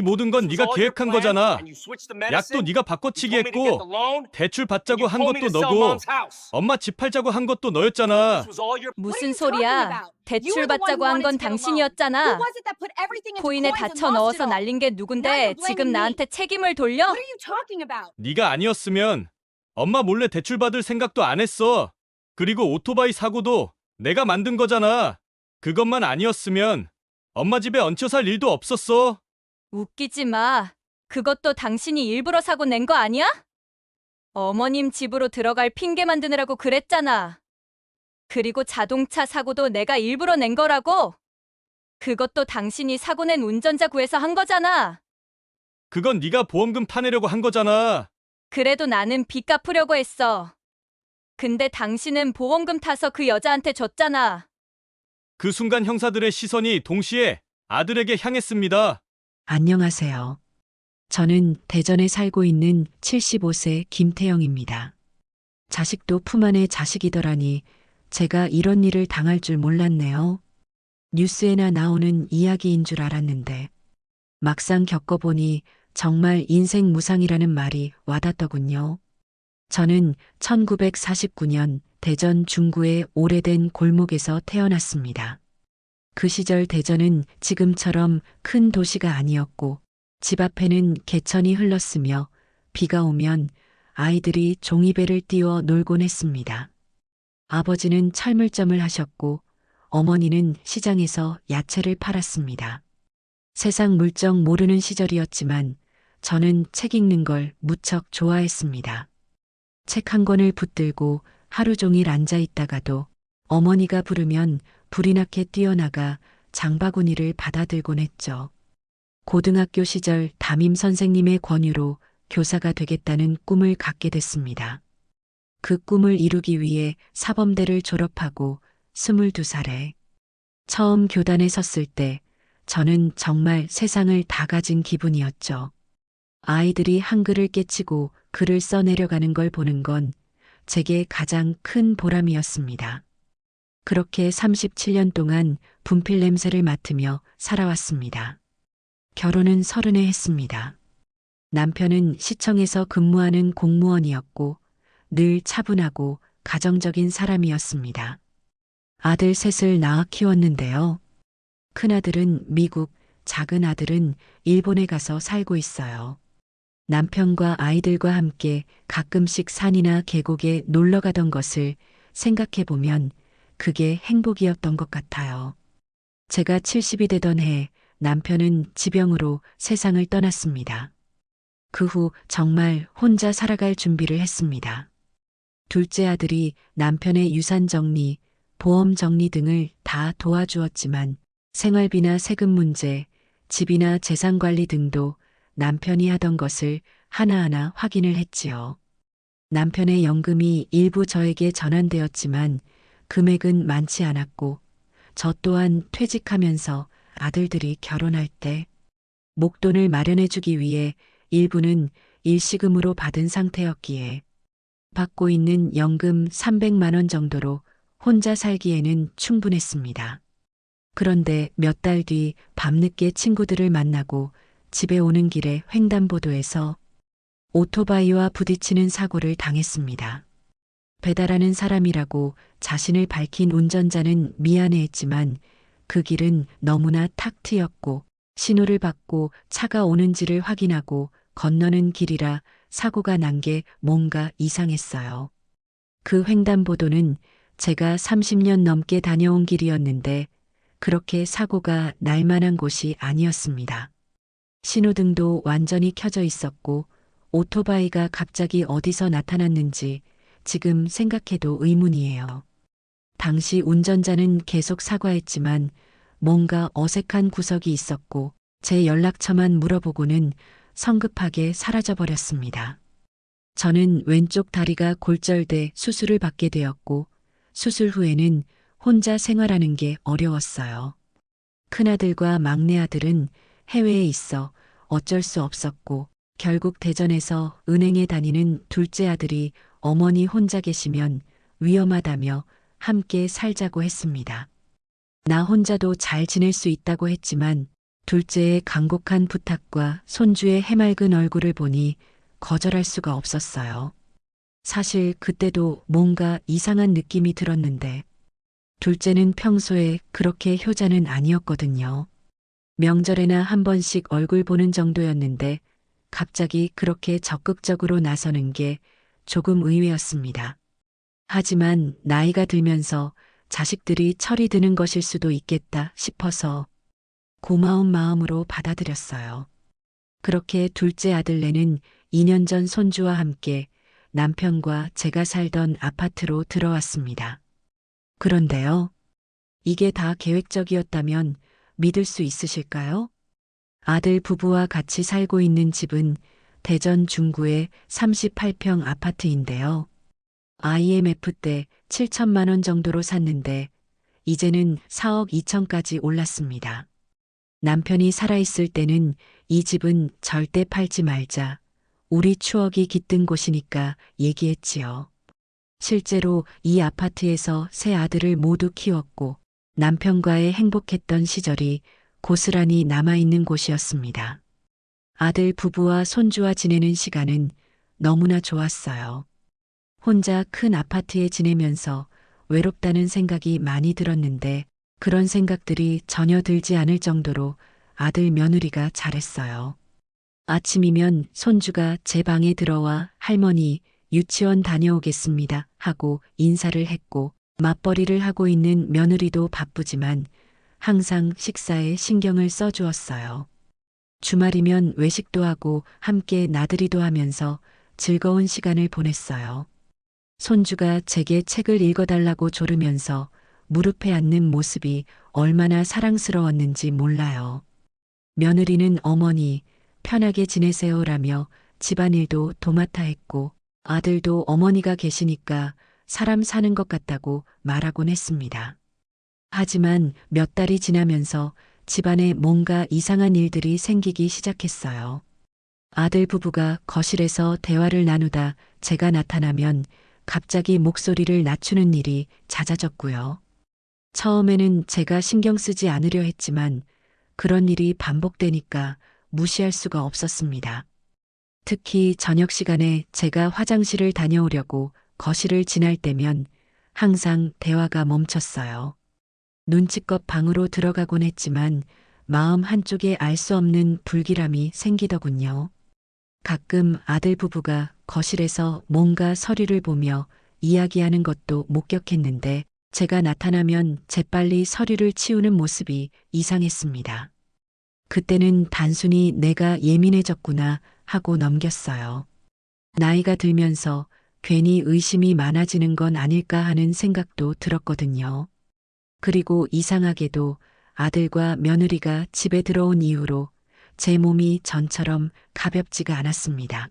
이 모든 건 네가 계획한 거잖아. 약도 네가 바꿔치기 했고 대출 받자고 한 것도 너고 엄마 집 팔자고 한 것도 너였잖아. 무슨 소리야? 대출 받자고 한 건 당신이었잖아. 코인에 다쳐 넣어서 날린 게 누군데 지금 나한테 책임을 돌려? 네가 아니었으면 엄마 몰래 대출 받을 생각도 안 했어. 그리고 오토바이 사고도 내가 만든 거잖아. 그것만 아니었으면 엄마 집에 얹혀 살 일도 없었어. 웃기지 마. 그것도 당신이 일부러 사고 낸 거 아니야? 어머님 집으로 들어갈 핑계 만드느라고 그랬잖아. 그리고 자동차 사고도 내가 일부러 낸 거라고. 그것도 당신이 사고 낸 운전자 구해서 한 거잖아. 그건 네가 보험금 타내려고 한 거잖아. 그래도 나는 빚 갚으려고 했어. 근데 당신은 보험금 타서 그 여자한테 줬잖아. 그 순간 형사들의 시선이 동시에 아들에게 향했습니다. 안녕하세요. 저는 대전에 살고 있는 75세 김태영입니다. 자식도 품 안의 자식이더라니 제가 이런 일을 당할 줄 몰랐네요. 뉴스에나 나오는 이야기인 줄 알았는데 막상 겪어보니 정말 인생 무상이라는 말이 와닿더군요. 저는 1949년 대전 중구의 오래된 골목에서 태어났습니다. 그 시절 대전은 지금처럼 큰 도시가 아니었고 집 앞에는 개천이 흘렀으며 비가 오면 아이들이 종이배를 띄워 놀곤 했습니다. 아버지는 철물점을 하셨고 어머니는 시장에서 야채를 팔았습니다. 세상 물정 모르는 시절이었지만 저는 책 읽는 걸 무척 좋아했습니다. 책 한 권을 붙들고 하루 종일 앉아 있다가도 어머니가 부르면 불이 나게 뛰어나가 장바구니를 받아들곤 했죠. 고등학교 시절 담임 선생님의 권유로 교사가 되겠다는 꿈을 갖게 됐습니다. 그 꿈을 이루기 위해 사범대를 졸업하고 22살에 처음 교단에 섰을 때 저는 정말 세상을 다 가진 기분이었죠. 아이들이 한글을 깨치고 글을 써내려가는 걸 보는 건 제게 가장 큰 보람이었습니다. 그렇게 37년 동안 분필 냄새를 맡으며 살아왔습니다. 결혼은 30에 했습니다. 남편은 시청에서 근무하는 공무원이었고 늘 차분하고 가정적인 사람이었습니다. 아들 셋을 낳아 키웠는데요. 큰아들은 미국, 작은 아들은 일본에 가서 살고 있어요. 남편과 아이들과 함께 가끔씩 산이나 계곡에 놀러 가던 것을 생각해 보면 그게 행복이었던 것 같아요. 제가 70이 되던 해 남편은 지병으로 세상을 떠났습니다. 그 후 정말 혼자 살아갈 준비를 했습니다. 둘째 아들이 남편의 유산 정리, 보험 정리 등을 다 도와주었지만 생활비나 세금 문제, 집이나 재산 관리 등도 남편이 하던 것을 하나하나 확인을 했지요. 남편의 연금이 일부 저에게 전환되었지만 금액은 많지 않았고 저 또한 퇴직하면서 아들들이 결혼할 때 목돈을 마련해주기 위해 일부는 일시금으로 받은 상태였기에 받고 있는 연금 300만 원 정도로 혼자 살기에는 충분했습니다. 그런데 몇 달 뒤 밤늦게 친구들을 만나고 집에 오는 길에 횡단보도에서 오토바이와 부딪히는 사고를 당했습니다. 배달하는 사람이라고 자신을 밝힌 운전자는 미안해했지만 그 길은 너무나 탁 트였고 신호를 받고 차가 오는지를 확인하고 건너는 길이라 사고가 난 게 뭔가 이상했어요. 그 횡단보도는 제가 30년 넘게 다녀온 길이었는데 그렇게 사고가 날 만한 곳이 아니었습니다. 신호등도 완전히 켜져 있었고 오토바이가 갑자기 어디서 나타났는지 지금 생각해도 의문이에요. 당시 운전자는 계속 사과했지만 뭔가 어색한 구석이 있었고 제 연락처만 물어보고는 성급하게 사라져버렸습니다. 저는 왼쪽 다리가 골절돼 수술을 받게 되었고 수술 후에는 혼자 생활하는 게 어려웠어요. 큰아들과 막내아들은 해외에 있어 어쩔 수 없었고 결국 대전에서 은행에 다니는 둘째 아들이 어머니 혼자 계시면 위험하다며 함께 살자고 했습니다. 나 혼자도 잘 지낼 수 있다고 했지만 둘째의 간곡한 부탁과 손주의 해맑은 얼굴을 보니 거절할 수가 없었어요. 사실 그때도 뭔가 이상한 느낌이 들었는데 둘째는 평소에 그렇게 효자는 아니었거든요. 명절에나 한 번씩 얼굴 보는 정도였는데 갑자기 그렇게 적극적으로 나서는 게 조금 의외였습니다. 하지만 나이가 들면서 자식들이 철이 드는 것일 수도 있겠다 싶어서 고마운 마음으로 받아들였어요. 그렇게 둘째 아들네는 2년 전 손주와 함께 남편과 제가 살던 아파트로 들어왔습니다. 그런데요, 이게 다 계획적이었다면 믿을 수 있으실까요? 아들 부부와 같이 살고 있는 집은 대전 중구의 38평 아파트인데요. IMF 때 7천만 원 정도로 샀는데 이제는 4억 2천까지 올랐습니다. 남편이 살아있을 때는 이 집은 절대 팔지 말자. 우리 추억이 깃든 곳이니까 얘기했지요. 실제로 이 아파트에서 세 아들을 모두 키웠고 남편과의 행복했던 시절이 고스란히 남아있는 곳이었습니다. 아들 부부와 손주와 지내는 시간은 너무나 좋았어요. 혼자 큰 아파트에 지내면서 외롭다는 생각이 많이 들었는데 그런 생각들이 전혀 들지 않을 정도로 아들 며느리가 잘했어요. 아침이면 손주가 제 방에 들어와 할머니 유치원 다녀오겠습니다 하고 인사를 했고 맞벌이를 하고 있는 며느리도 바쁘지만 항상 식사에 신경을 써주었어요. 주말이면 외식도 하고 함께 나들이도 하면서 즐거운 시간을 보냈어요. 손주가 제게 책을 읽어달라고 조르면서 무릎에 앉는 모습이 얼마나 사랑스러웠는지 몰라요. 며느리는 어머니 편하게 지내세요라며 집안일도 도맡아 했고 아들도 어머니가 계시니까 사람 사는 것 같다고 말하곤 했습니다. 하지만 몇 달이 지나면서 집안에 뭔가 이상한 일들이 생기기 시작했어요. 아들 부부가 거실에서 대화를 나누다 제가 나타나면 갑자기 목소리를 낮추는 일이 잦아졌고요. 처음에는 제가 신경 쓰지 않으려 했지만 그런 일이 반복되니까 무시할 수가 없었습니다. 특히 저녁 시간에 제가 화장실을 다녀오려고 거실을 지날 때면 항상 대화가 멈췄어요. 눈치껏 방으로 들어가곤 했지만 마음 한쪽에 알 수 없는 불길함이 생기더군요. 가끔 아들 부부가 거실에서 뭔가 서류를 보며 이야기하는 것도 목격했는데 제가 나타나면 재빨리 서류를 치우는 모습이 이상했습니다. 그때는 단순히 내가 예민해졌구나 하고 넘겼어요. 나이가 들면서 괜히 의심이 많아지는 건 아닐까 하는 생각도 들었거든요. 그리고 이상하게도 아들과 며느리가 집에 들어온 이후로 제 몸이 전처럼 가볍지가 않았습니다.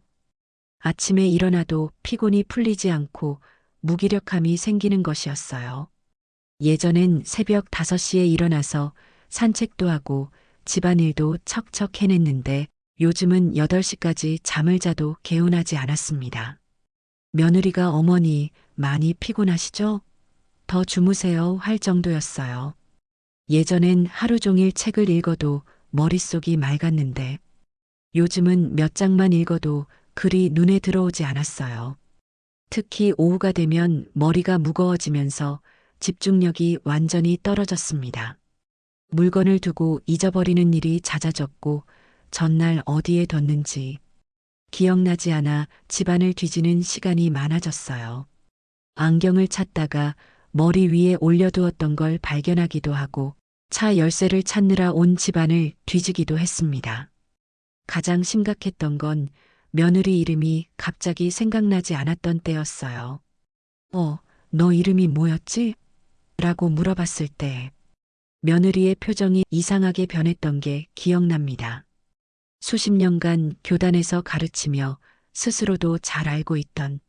아침에 일어나도 피곤이 풀리지 않고 무기력함이 생기는 것이었어요. 예전엔 새벽 5시에 일어나서 산책도 하고 집안일도 척척 해냈는데 요즘은 8시까지 잠을 자도 개운하지 않았습니다. 며느리가 어머니 많이 피곤하시죠? 더 주무세요 할 정도였어요. 예전엔 하루 종일 책을 읽어도 머릿속이 맑았는데 요즘은 몇 장만 읽어도 글이 눈에 들어오지 않았어요. 특히 오후가 되면 머리가 무거워지면서 집중력이 완전히 떨어졌습니다. 물건을 두고 잊어버리는 일이 잦아졌고 전날 어디에 뒀는지 기억나지 않아 집안을 뒤지는 시간이 많아졌어요. 안경을 찾다가 머리 위에 올려두었던 걸 발견하기도 하고 차 열쇠를 찾느라 온 집안을 뒤지기도 했습니다. 가장 심각했던 건 며느리 이름이 갑자기 생각나지 않았던 때였어요. 너 이름이 뭐였지? 라고 물어봤을 때 며느리의 표정이 이상하게 변했던 게 기억납니다. 수십 년간 교단에서 가르치며 스스로도 잘 알고 있던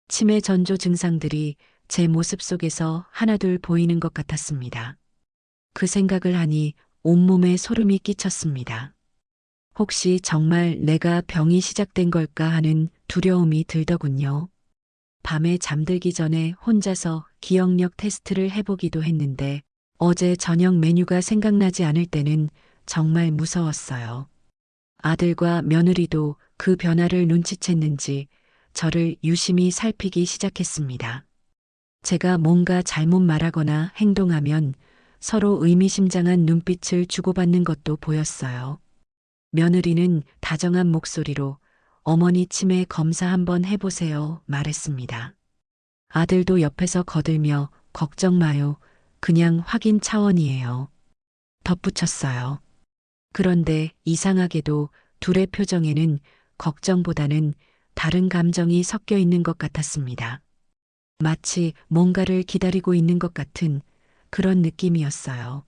치매 전조 증상들이 제 모습 속에서 하나둘 보이는 것 같았습니다. 그 생각을 하니 온몸에 소름이 끼쳤습니다. 혹시 정말 내가 병이 시작된 걸까 하는 두려움이 들더군요. 밤에 잠들기 전에 혼자서 기억력 테스트를 해보기도 했는데 어제 저녁 메뉴가 생각나지 않을 때는 정말 무서웠어요. 아들과 며느리도 그 변화를 눈치챘는지 저를 유심히 살피기 시작했습니다. 제가 뭔가 잘못 말하거나 행동하면 서로 의미심장한 눈빛을 주고받는 것도 보였어요. 며느리는 다정한 목소리로 어머니 치매 검사 한번 해보세요 말했습니다. 아들도 옆에서 거들며 걱정 마요. 그냥 확인 차원이에요. 덧붙였어요. 그런데 이상하게도 둘의 표정에는 걱정보다는 다른 감정이 섞여 있는 것 같았습니다. 마치 뭔가를 기다리고 있는 것 같은 그런 느낌이었어요.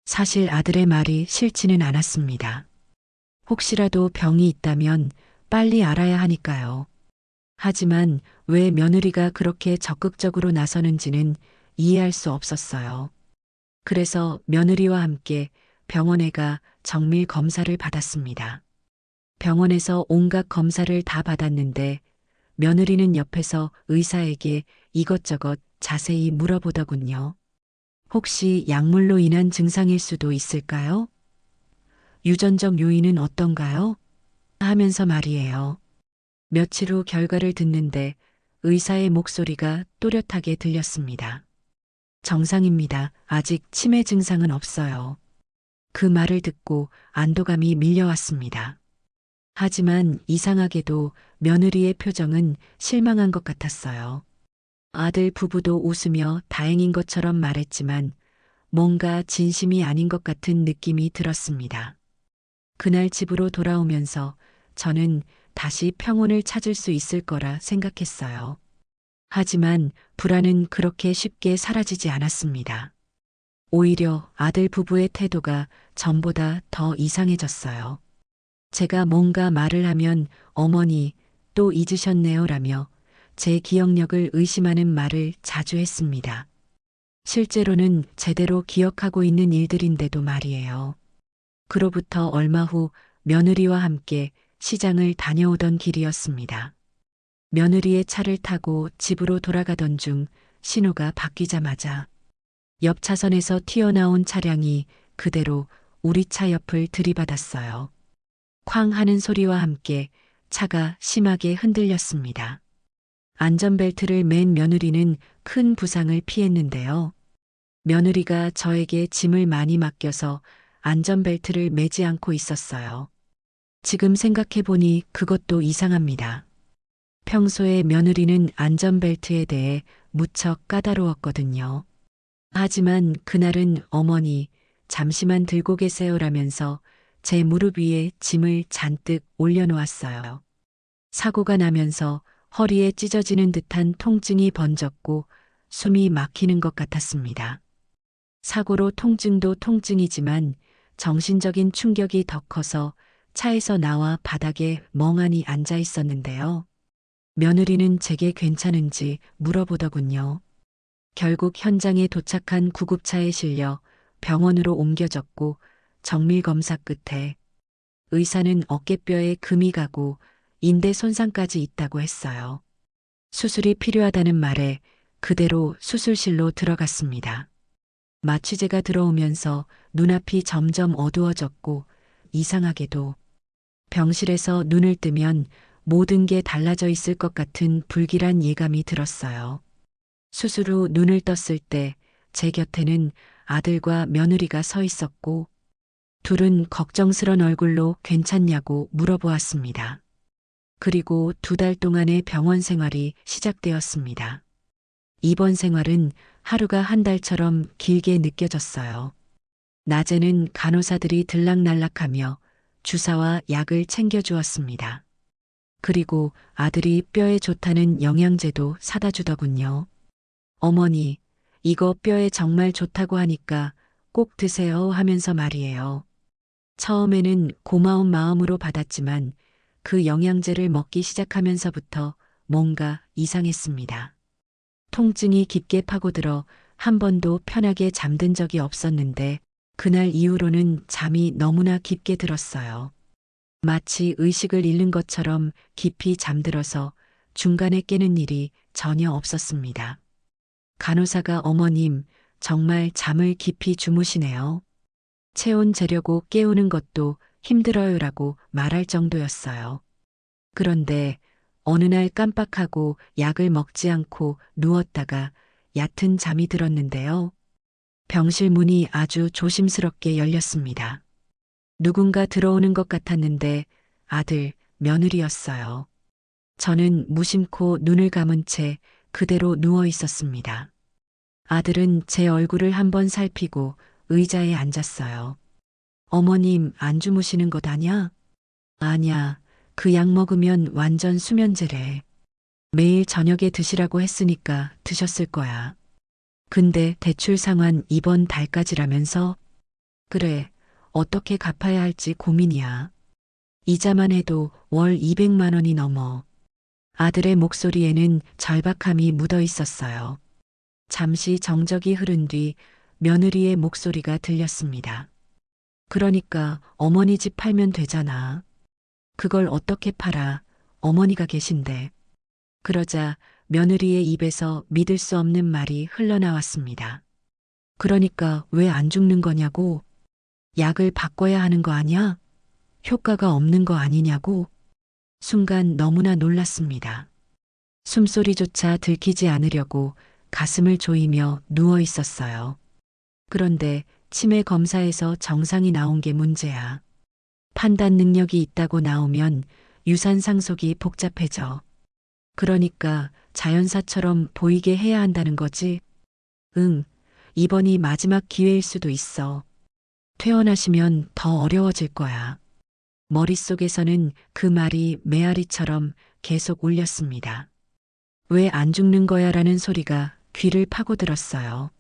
사실 아들의 말이 싫지는 않았습니다. 혹시라도 병이 있다면 빨리 알아야 하니까요. 하지만 왜 며느리가 그렇게 적극적으로 나서는지는 이해할 수 없었어요. 그래서 며느리와 함께 병원에 가 정밀 검사를 받았습니다. 병원에서 온갖 검사를 다 받았는데 며느리는 옆에서 의사에게 이것저것 자세히 물어보더군요. 혹시 약물로 인한 증상일 수도 있을까요? 유전적 요인은 어떤가요? 하면서 말이에요. 며칠 후 결과를 듣는데 의사의 목소리가 또렷하게 들렸습니다. 정상입니다. 아직 치매 증상은 없어요. 그 말을 듣고 안도감이 밀려왔습니다. 하지만 이상하게도 며느리의 표정은 실망한 것 같았어요. 아들 부부도 웃으며 다행인 것처럼 말했지만 뭔가 진심이 아닌 것 같은 느낌이 들었습니다. 그날 집으로 돌아오면서 저는 다시 평온을 찾을 수 있을 거라 생각했어요. 하지만 불안은 그렇게 쉽게 사라지지 않았습니다. 오히려 아들 부부의 태도가 전보다 더 이상해졌어요. 제가 뭔가 말을 하면 어머니 또 잊으셨네요 라며 제 기억력을 의심하는 말을 자주 했습니다. 실제로는 제대로 기억하고 있는 일들인데도 말이에요. 그로부터 얼마 후 며느리와 함께 시장을 다녀오던 길이었습니다. 며느리의 차를 타고 집으로 돌아가던 중 신호가 바뀌자마자 옆 차선에서 튀어나온 차량이 그대로 우리 차 옆을 들이받았어요. 쾅 하는 소리와 함께 차가 심하게 흔들렸습니다. 안전벨트를 맨 며느리는 큰 부상을 피했는데요. 며느리가 저에게 짐을 많이 맡겨서 안전벨트를 매지 않고 있었어요. 지금 생각해보니 그것도 이상합니다. 평소에 며느리는 안전벨트에 대해 무척 까다로웠거든요. 하지만 그날은 어머니, 잠시만 들고 계세요라면서 제 무릎 위에 짐을 잔뜩 올려놓았어요. 사고가 나면서 허리에 찢어지는 듯한 통증이 번졌고 숨이 막히는 것 같았습니다. 사고로 통증도 통증이지만 정신적인 충격이 더 커서 차에서 나와 바닥에 멍하니 앉아 있었는데요. 며느리는 제게 괜찮은지 물어보더군요. 결국 현장에 도착한 구급차에 실려 병원으로 옮겨졌고 정밀 검사 끝에 의사는 어깨뼈에 금이 가고 인대 손상까지 있다고 했어요. 수술이 필요하다는 말에 그대로 수술실로 들어갔습니다. 마취제가 들어오면서 눈앞이 점점 어두워졌고 이상하게도 병실에서 눈을 뜨면 모든 게 달라져 있을 것 같은 불길한 예감이 들었어요. 수술 후 눈을 떴을 때 제 곁에는 아들과 며느리가 서 있었고 둘은 걱정스런 얼굴로 괜찮냐고 물어보았습니다. 그리고 2달 동안의 병원 생활이 시작되었습니다. 입원 생활은 하루가 한 달처럼 길게 느껴졌어요. 낮에는 간호사들이 들락날락하며 주사와 약을 챙겨주었습니다. 그리고 아들이 뼈에 좋다는 영양제도 사다 주더군요. 어머니, 이거 뼈에 정말 좋다고 하니까 꼭 드세요 하면서 말이에요. 처음에는 고마운 마음으로 받았지만 그 영양제를 먹기 시작하면서부터 뭔가 이상했습니다. 통증이 깊게 파고들어 한 번도 편하게 잠든 적이 없었는데 그날 이후로는 잠이 너무나 깊게 들었어요. 마치 의식을 잃는 것처럼 깊이 잠들어서 중간에 깨는 일이 전혀 없었습니다. 간호사가 어머님, 정말 잠을 깊이 주무시네요. 체온 재려고 깨우는 것도 힘들어요라고 말할 정도였어요. 그런데 어느 날 깜빡하고 약을 먹지 않고 누웠다가 얕은 잠이 들었는데요. 병실 문이 아주 조심스럽게 열렸습니다. 누군가 들어오는 것 같았는데 아들, 며느리였어요. 저는 무심코 눈을 감은 채 그대로 누워 있었습니다. 아들은 제 얼굴을 한번 살피고 의자에 앉았어요. 어머님 안 주무시는 것 아냐? 아냐, 그 약 먹으면 완전 수면제래. 매일 저녁에 드시라고 했으니까 드셨을 거야. 근데 대출 상환 이번 달까지라면서? 그래, 어떻게 갚아야 할지 고민이야. 이자만 해도 월 200만 원이 넘어. 아들의 목소리에는 절박함이 묻어 있었어요. 잠시 정적이 흐른 뒤 며느리의 목소리가 들렸습니다. 그러니까 어머니 집 팔면 되잖아. 그걸 어떻게 팔아? 어머니가 계신데. 그러자 며느리의 입에서 믿을 수 없는 말이 흘러나왔습니다. 그러니까 왜 안 죽는 거냐고? 약을 바꿔야 하는 거 아니야? 효과가 없는 거 아니냐고? 순간 너무나 놀랐습니다. 숨소리조차 들키지 않으려고 가슴을 조이며 누워 있었어요. 그런데 치매 검사에서 정상이 나온 게 문제야. 판단 능력이 있다고 나오면 유산 상속이 복잡해져. 그러니까 자연사처럼 보이게 해야 한다는 거지? 응, 이번이 마지막 기회일 수도 있어. 퇴원하시면 더 어려워질 거야. 머릿속에서는 그 말이 메아리처럼 계속 울렸습니다. 왜 안 죽는 거야 라는 소리가 귀를 파고들었어요.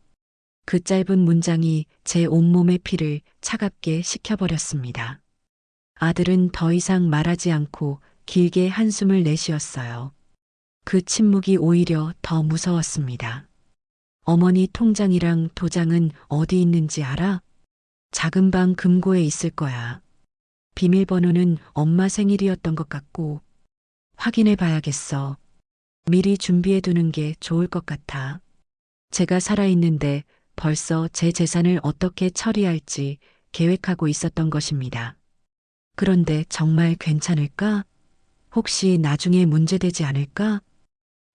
그 짧은 문장이 제 온몸의 피를 차갑게 식혀버렸습니다. 아들은 더 이상 말하지 않고 길게 한숨을 내쉬었어요. 그 침묵이 오히려 더 무서웠습니다. 어머니 통장이랑 도장은 어디 있는지 알아? 작은 방 금고에 있을 거야. 비밀번호는 엄마 생일이었던 것 같고. 확인해 봐야겠어. 미리 준비해 두는 게 좋을 것 같아. 제가 살아있는데 벌써 제 재산을 어떻게 처리할지 계획하고 있었던 것입니다. 그런데 정말 괜찮을까? 혹시 나중에 문제되지 않을까?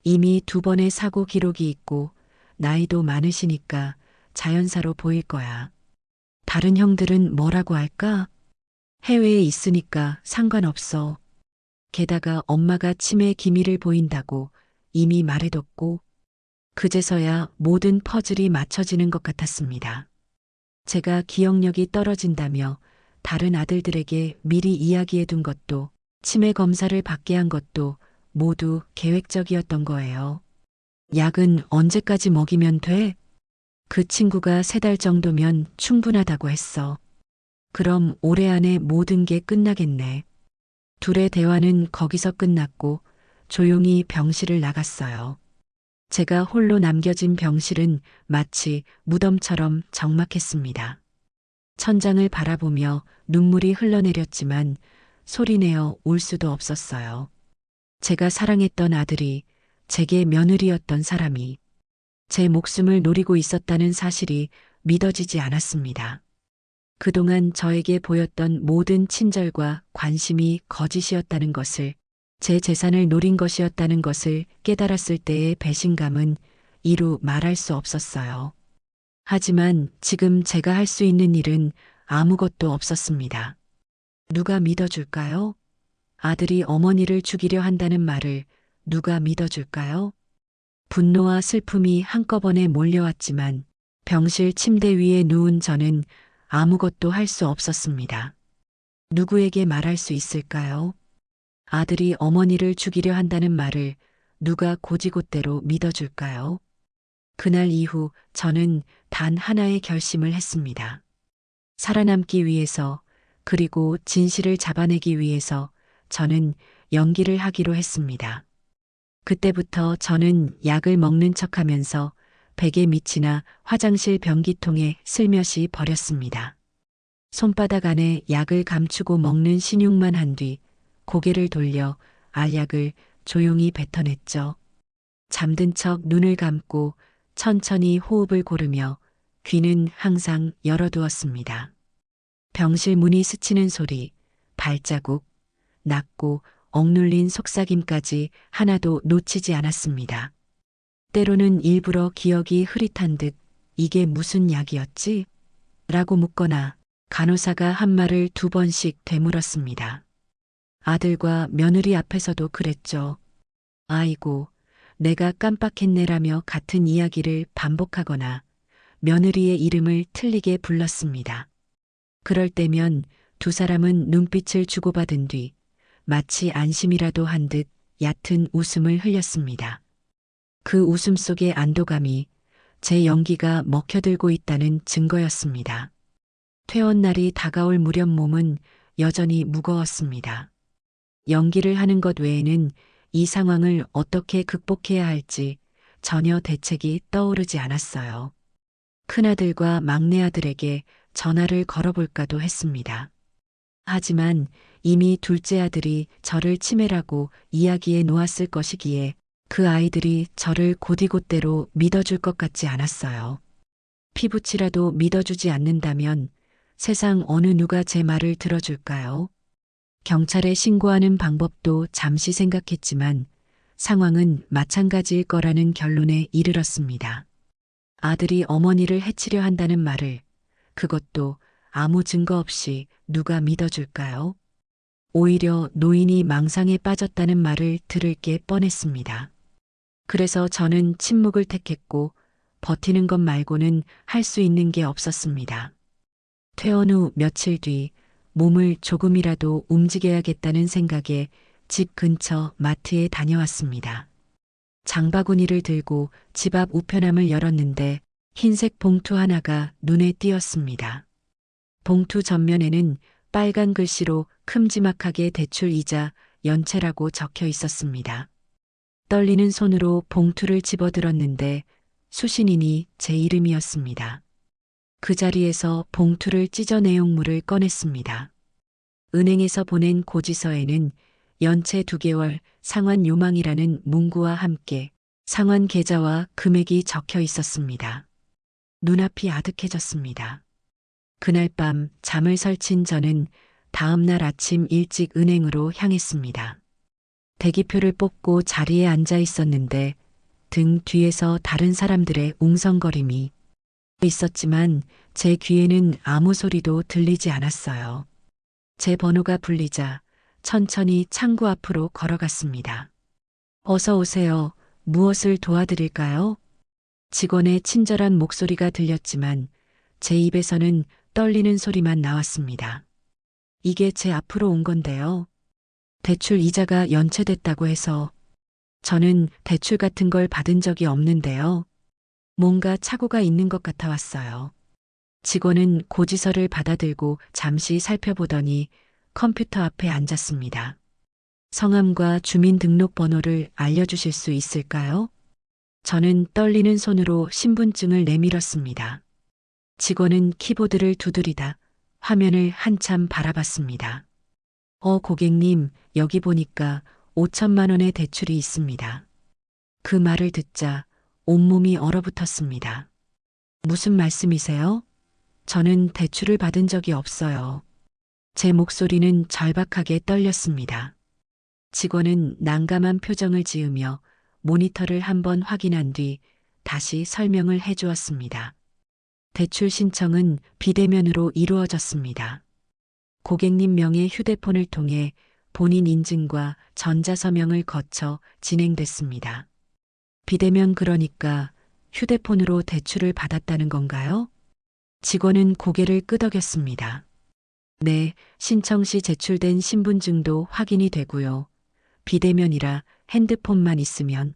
이미 2번의 사고 기록이 있고 나이도 많으시니까 자연사로 보일 거야. 다른 형들은 뭐라고 할까? 해외에 있으니까 상관없어. 게다가 엄마가 치매 기미를 보인다고 이미 말해뒀고, 그제서야 모든 퍼즐이 맞춰지는 것 같았습니다. 제가 기억력이 떨어진다며 다른 아들들에게 미리 이야기해둔 것도, 치매 검사를 받게 한 것도 모두 계획적이었던 거예요. 약은 언제까지 먹이면 돼? 그 친구가 3달 정도면 충분하다고 했어. 그럼 올해 안에 모든 게 끝나겠네. 둘의 대화는 거기서 끝났고 조용히 병실을 나갔어요. 제가 홀로 남겨진 병실은 마치 무덤처럼 적막했습니다. 천장을 바라보며 눈물이 흘러내렸지만 소리내어 울 수도 없었어요. 제가 사랑했던 아들이, 제게 며느리였던 사람이 제 목숨을 노리고 있었다는 사실이 믿어지지 않았습니다. 그동안 저에게 보였던 모든 친절과 관심이 거짓이었다는 것을, 제 재산을 노린 것이었다는 것을 깨달았을 때의 배신감은 이루 말할 수 없었어요. 하지만 지금 제가 할 수 있는 일은 아무것도 없었습니다. 누가 믿어줄까요? 아들이 어머니를 죽이려 한다는 말을 누가 믿어줄까요? 분노와 슬픔이 한꺼번에 몰려왔지만 병실 침대 위에 누운 저는 아무것도 할 수 없었습니다. 누구에게 말할 수 있을까요? 아들이 어머니를 죽이려 한다는 말을 누가 고지곳대로 믿어줄까요? 그날 이후 저는 단 하나의 결심을 했습니다. 살아남기 위해서, 그리고 진실을 잡아내기 위해서 저는 연기를 하기로 했습니다. 그때부터 저는 약을 먹는 척하면서 베개 밑이나 화장실 변기통에 슬며시 버렸습니다. 손바닥 안에 약을 감추고 먹는 신용만 한 뒤 고개를 돌려 알약을 조용히 뱉어냈죠. 잠든 척 눈을 감고 천천히 호흡을 고르며 귀는 항상 열어두었습니다. 병실 문이 스치는 소리, 발자국, 낮고 억눌린 속삭임까지 하나도 놓치지 않았습니다. 때로는 일부러 기억이 흐릿한 듯 이게 무슨 약이었지? 라고 묻거나 간호사가 한 말을 2번씩 되물었습니다. 아들과 며느리 앞에서도 그랬죠. 아이고, 내가 깜빡했네라며 같은 이야기를 반복하거나 며느리의 이름을 틀리게 불렀습니다. 그럴 때면 두 사람은 눈빛을 주고받은 뒤 마치 안심이라도 한 듯 얕은 웃음을 흘렸습니다. 그 웃음 속의 안도감이 제 연기가 먹혀들고 있다는 증거였습니다. 퇴원날이 다가올 무렵 몸은 여전히 무거웠습니다. 연기를 하는 것 외에는 이 상황을 어떻게 극복해야 할지 전혀 대책이 떠오르지 않았어요. 큰아들과 막내아들에게 전화를 걸어볼까도 했습니다. 하지만 이미 둘째 아들이 저를 치매라고 이야기해 놓았을 것이기에 그 아이들이 저를 곧이곧대로 믿어줄 것 같지 않았어요. 피부치라도 믿어주지 않는다면 세상 어느 누가 제 말을 들어줄까요? 경찰에 신고하는 방법도 잠시 생각했지만 상황은 마찬가지일 거라는 결론에 이르렀습니다. 아들이 어머니를 해치려 한다는 말을, 그것도 아무 증거 없이 누가 믿어줄까요? 오히려 노인이 망상에 빠졌다는 말을 들을 게 뻔했습니다. 그래서 저는 침묵을 택했고 버티는 것 말고는 할 수 있는 게 없었습니다. 퇴원 후 며칠 뒤 몸을 조금이라도 움직여야겠다는 생각에 집 근처 마트에 다녀왔습니다. 장바구니를 들고 집 앞 우편함을 열었는데 흰색 봉투 하나가 눈에 띄었습니다. 봉투 전면에는 빨간 글씨로 큼지막하게 대출 이자 연체라고 적혀 있었습니다. 떨리는 손으로 봉투를 집어들었는데 수신인이 제 이름이었습니다. 그 자리에서 봉투를 찢어 내용물을 꺼냈습니다. 은행에서 보낸 고지서에는 연체 2개월 상환 요망이라는 문구와 함께 상환 계좌와 금액이 적혀 있었습니다. 눈앞이 아득해졌습니다. 그날 밤 잠을 설친 저는 다음 날 아침 일찍 은행으로 향했습니다. 대기표를 뽑고 자리에 앉아 있었는데 등 뒤에서 다른 사람들의 웅성거림이 있었지만 제 귀에는 아무 소리도 들리지 않았어요. 제 번호가 불리자 천천히 창구 앞으로 걸어갔습니다. 어서 오세요. 무엇을 도와드릴까요? 직원의 친절한 목소리가 들렸지만 제 입에서는 떨리는 소리만 나왔습니다. 이게 제 앞으로 온 건데요. 대출 이자가 연체됐다고 해서 저는 대출 같은 걸 받은 적이 없는데요. 뭔가 착오가 있는 것 같아 왔어요. 직원은 고지서를 받아들고 잠시 살펴보더니 컴퓨터 앞에 앉았습니다. 성함과 주민등록번호를 알려주실 수 있을까요? 저는 떨리는 손으로 신분증을 내밀었습니다. 직원은 키보드를 두드리다 화면을 한참 바라봤습니다. 고객님, 여기 보니까 5천만 원의 대출이 있습니다. 그 말을 듣자 온몸이 얼어붙었습니다. 무슨 말씀이세요? 저는 대출을 받은 적이 없어요. 제 목소리는 절박하게 떨렸습니다. 직원은 난감한 표정을 지으며 모니터를 한번 확인한 뒤 다시 설명을 해주었습니다. 대출 신청은 비대면으로 이루어졌습니다. 고객님 명의 휴대폰을 통해 본인 인증과 전자서명을 거쳐 진행됐습니다. 비대면 그러니까 휴대폰으로 대출을 받았다는 건가요? 직원은 고개를 끄덕였습니다. 네, 신청 시 제출된 신분증도 확인이 되고요. 비대면이라 핸드폰만 있으면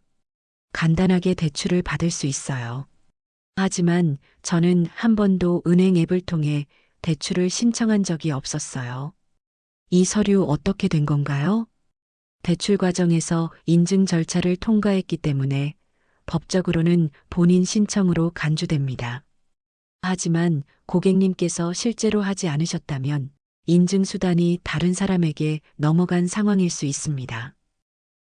간단하게 대출을 받을 수 있어요. 하지만 저는 한 번도 은행 앱을 통해 대출을 신청한 적이 없었어요. 이 서류 어떻게 된 건가요? 대출 과정에서 인증 절차를 통과했기 때문에 법적으로는 본인 신청으로 간주됩니다. 하지만 고객님께서 실제로 하지 않으셨다면 인증 수단이 다른 사람에게 넘어간 상황일 수 있습니다.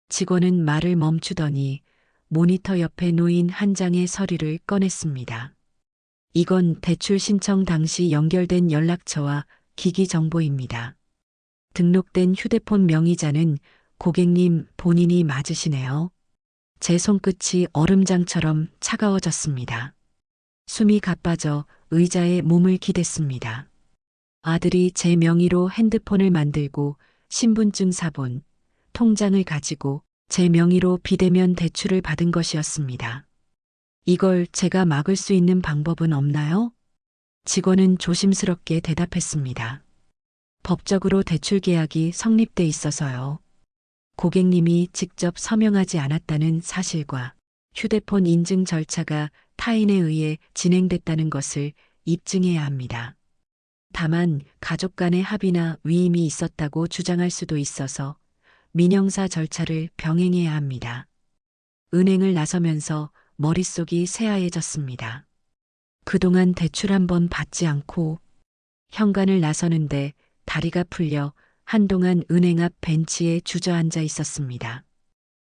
직원은 말을 멈추더니 모니터 옆에 놓인 한 장의 서류를 꺼냈습니다. 이건 대출 신청 당시 연결된 연락처와 기기 정보입니다. 등록된 휴대폰 명의자는 고객님 본인이 맞으시네요. 제 손끝이 얼음장처럼 차가워졌습니다. 숨이 가빠져 의자에 몸을 기댔습니다. 아들이 제 명의로 핸드폰을 만들고 신분증 사본, 통장을 가지고 제 명의로 비대면 대출을 받은 것이었습니다. 이걸 제가 막을 수 있는 방법은 없나요? 직원은 조심스럽게 대답했습니다. 법적으로 대출 계약이 성립돼 있어서요. 고객님이 직접 서명하지 않았다는 사실과 휴대폰 인증 절차가 타인에 의해 진행됐다는 것을 입증해야 합니다. 다만 가족 간의 합의나 위임이 있었다고 주장할 수도 있어서 민형사 절차를 병행해야 합니다. 은행을 나서면서 머릿속이 새하얘졌습니다. 그동안 대출 한 번 받지 않고 현관을 나서는데 다리가 풀려 한동안 은행 앞 벤치에 주저앉아 있었습니다.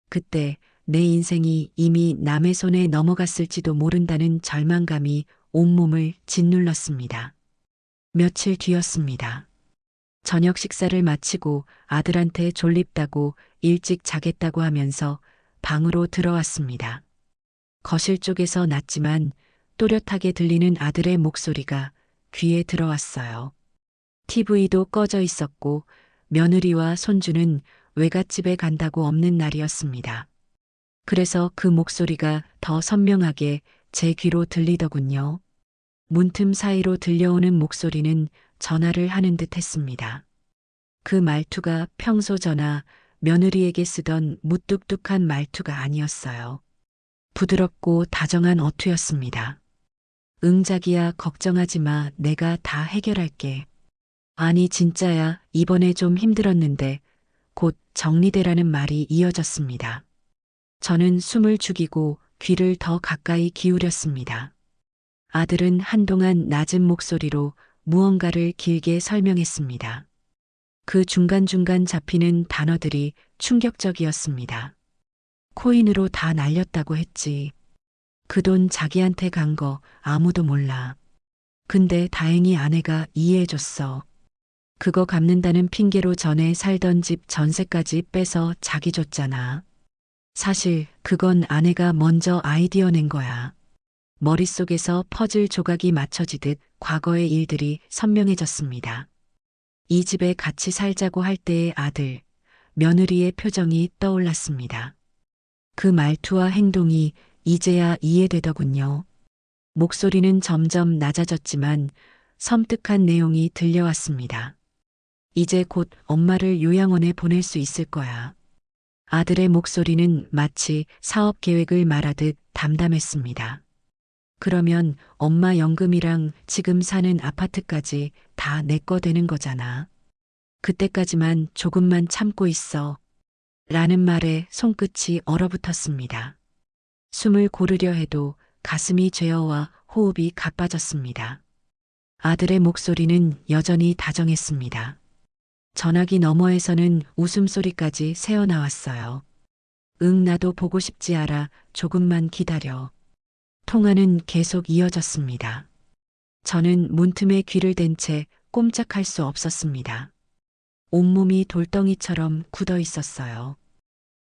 그때 내 인생이 이미 남의 손에 넘어갔을지도 모른다는 절망감이 온몸을 짓눌렀습니다. 며칠 뒤였습니다. 저녁 식사를 마치고 아들한테 졸립다고 일찍 자겠다고 하면서 방으로 들어왔습니다. 거실 쪽에서 낮지만 또렷하게 들리는 아들의 목소리가 귀에 들어왔어요. TV도 꺼져 있었고 며느리와 손주는 외갓집에 간다고 없는 날이었습니다. 그래서 그 목소리가 더 선명하게 제 귀로 들리더군요. 문틈 사이로 들려오는 목소리는 전화를 하는 듯 했습니다. 그 말투가 평소 전화 며느리에게 쓰던 무뚝뚝한 말투가 아니었어요. 부드럽고 다정한 어투였습니다. 응 자기야 걱정하지 마 내가 다 해결할게. 아니 진짜야 이번에 좀 힘들었는데 곧 정리되라는 말이 이어졌습니다. 저는 숨을 죽이고 귀를 더 가까이 기울였습니다. 아들은 한동안 낮은 목소리로 무언가를 길게 설명했습니다. 그 중간중간 잡히는 단어들이 충격적이었습니다. 코인으로 다 날렸다고 했지. 그 돈 자기한테 간 거 아무도 몰라. 근데 다행히 아내가 이해해줬어. 그거 갚는다는 핑계로 전에 살던 집 전세까지 빼서 자기 줬잖아. 사실 그건 아내가 먼저 아이디어 낸 거야. 머릿속에서 퍼즐 조각이 맞춰지듯 과거의 일들이 선명해졌습니다. 이 집에 같이 살자고 할 때의 아들, 며느리의 표정이 떠올랐습니다. 그 말투와 행동이 이제야 이해되더군요. 목소리는 점점 낮아졌지만 섬뜩한 내용이 들려왔습니다. 이제 곧 엄마를 요양원에 보낼 수 있을 거야. 아들의 목소리는 마치 사업 계획을 말하듯 담담했습니다. 그러면 엄마 연금이랑 지금 사는 아파트까지 다 내 거 되는 거잖아. 그때까지만 조금만 참고 있어. 라는 말에 손끝이 얼어붙었습니다. 숨을 고르려 해도 가슴이 죄어와 호흡이 가빠졌습니다. 아들의 목소리는 여전히 다정했습니다. 전화기 너머에서는 웃음소리까지 새어나왔어요. 응 나도 보고 싶지 않아 조금만 기다려. 통화는 계속 이어졌습니다. 저는 문틈에 귀를 댄 채 꼼짝할 수 없었습니다. 온몸이 돌덩이처럼 굳어 있었어요.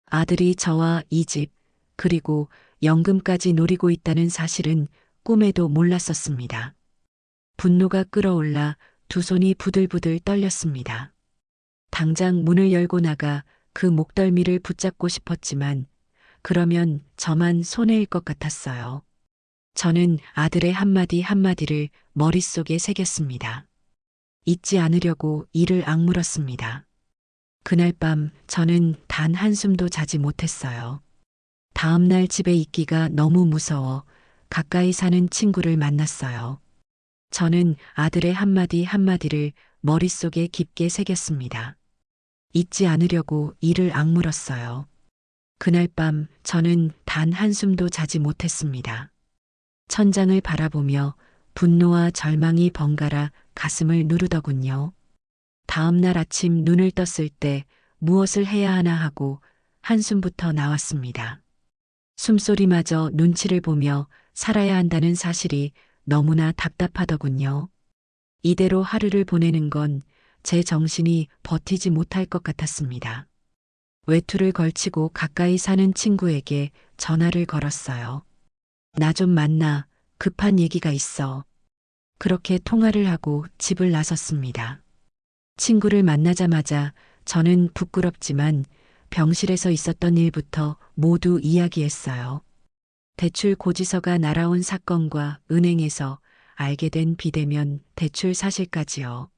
아들이 저와 이 집, 그리고 연금까지 노리고 있다는 사실은 꿈에도 몰랐었습니다. 분노가 끓어올라 두 손이 부들부들 떨렸습니다. 당장 문을 열고 나가 그 목덜미를 붙잡고 싶었지만 그러면 저만 손해일 것 같았어요. 저는 아들의 한마디 한마디를 머릿속에 새겼습니다. 잊지 않으려고 이를 악물었습니다. 그날 밤 저는 단 한숨도 자지 못했어요. 다음 날 집에 있기가 너무 무서워 가까이 사는 친구를 만났어요. 저는 아들의 한마디 한마디를 머릿속에 깊게 새겼습니다. 잊지 않으려고 이를 악물었어요. 그날 밤 저는 단 한숨도 자지 못했습니다. 천장을 바라보며 분노와 절망이 번갈아 가슴을 누르더군요. 다음 날 아침 눈을 떴을 때 무엇을 해야 하나 하고 한숨부터 나왔습니다. 숨소리마저 눈치를 보며 살아야 한다는 사실이 너무나 답답하더군요. 이대로 하루를 보내는 건 제 정신이 버티지 못할 것 같았습니다. 외투를 걸치고 가까이 사는 친구에게 전화를 걸었어요. 나 좀 만나. 급한 얘기가 있어. 그렇게 통화를 하고 집을 나섰습니다. 친구를 만나자마자 저는 부끄럽지만 병실에서 있었던 일부터 모두 이야기했어요. 대출 고지서가 날아온 사건과 은행에서 알게 된 비대면 대출 사실까지요.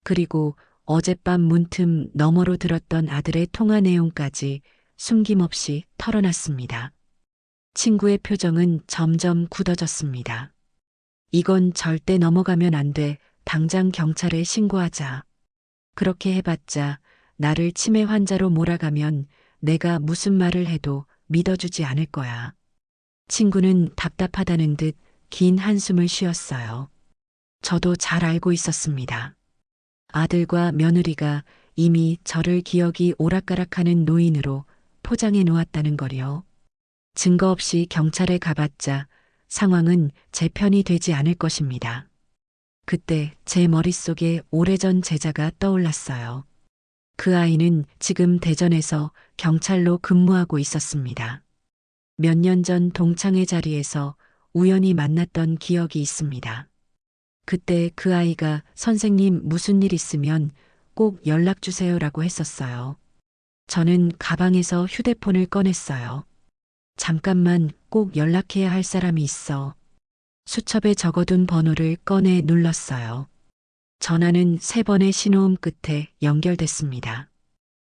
그리고 어젯밤 문틈 너머로 들었던 아들의 통화 내용까지 숨김없이 털어놨습니다. 친구의 표정은 점점 굳어졌습니다. 이건 절대 넘어가면 안 돼. 당장 경찰에 신고하자. 그렇게 해봤자 나를 치매 환자로 몰아가면 내가 무슨 말을 해도 믿어주지 않을 거야. 친구는 답답하다는 듯 긴 한숨을 쉬었어요. 저도 잘 알고 있었습니다. 아들과 며느리가 이미 저를 기억이 오락가락하는 노인으로 포장해 놓았다는 거요. 증거 없이 경찰에 가봤자 상황은 제 편이 되지 않을 것입니다. 그때 제 머릿속에 오래전 제자가 떠올랐어요. 그 아이는 지금 대전에서 경찰로 근무하고 있었습니다. 몇 년 전 동창회 자리에서 우연히 만났던 기억이 있습니다. 그때 그 아이가 선생님 무슨 일 있으면 꼭 연락 주세요라고 했었어요. 저는 가방에서 휴대폰을 꺼냈어요. 잠깐만 꼭 연락해야 할 사람이 있어. 수첩에 적어둔 번호를 꺼내 눌렀어요. 전화는 3번의 신호음 끝에 연결됐습니다.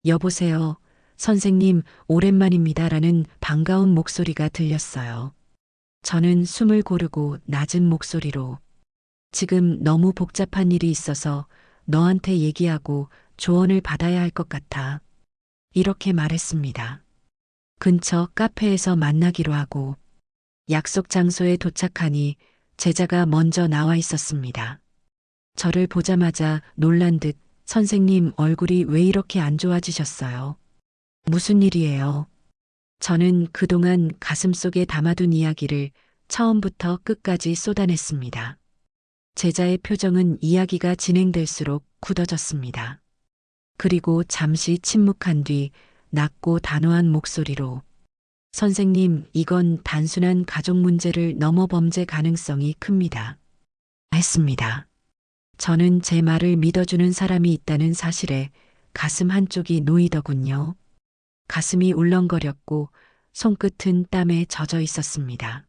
여보세요. 선생님, 오랜만입니다라는 반가운 목소리가 들렸어요. 저는 숨을 고르고 낮은 목소리로 지금 너무 복잡한 일이 있어서 너한테 얘기하고 조언을 받아야 할 것 같아. 이렇게 말했습니다. 근처 카페에서 만나기로 하고 약속 장소에 도착하니 제자가 먼저 나와 있었습니다. 저를 보자마자 놀란 듯 선생님 얼굴이 왜 이렇게 안 좋아지셨어요? 무슨 일이에요? 저는 그동안 가슴속에 담아둔 이야기를 처음부터 끝까지 쏟아냈습니다. 제자의 표정은 이야기가 진행될수록 굳어졌습니다. 그리고 잠시 침묵한 뒤 낮고 단호한 목소리로 선생님, 이건 단순한 가족 문제를 넘어 범죄 가능성이 큽니다. 했습니다. 저는 제 말을 믿어주는 사람이 있다는 사실에 가슴 한쪽이 놓이더군요. 가슴이 울렁거렸고 손끝은 땀에 젖어 있었습니다.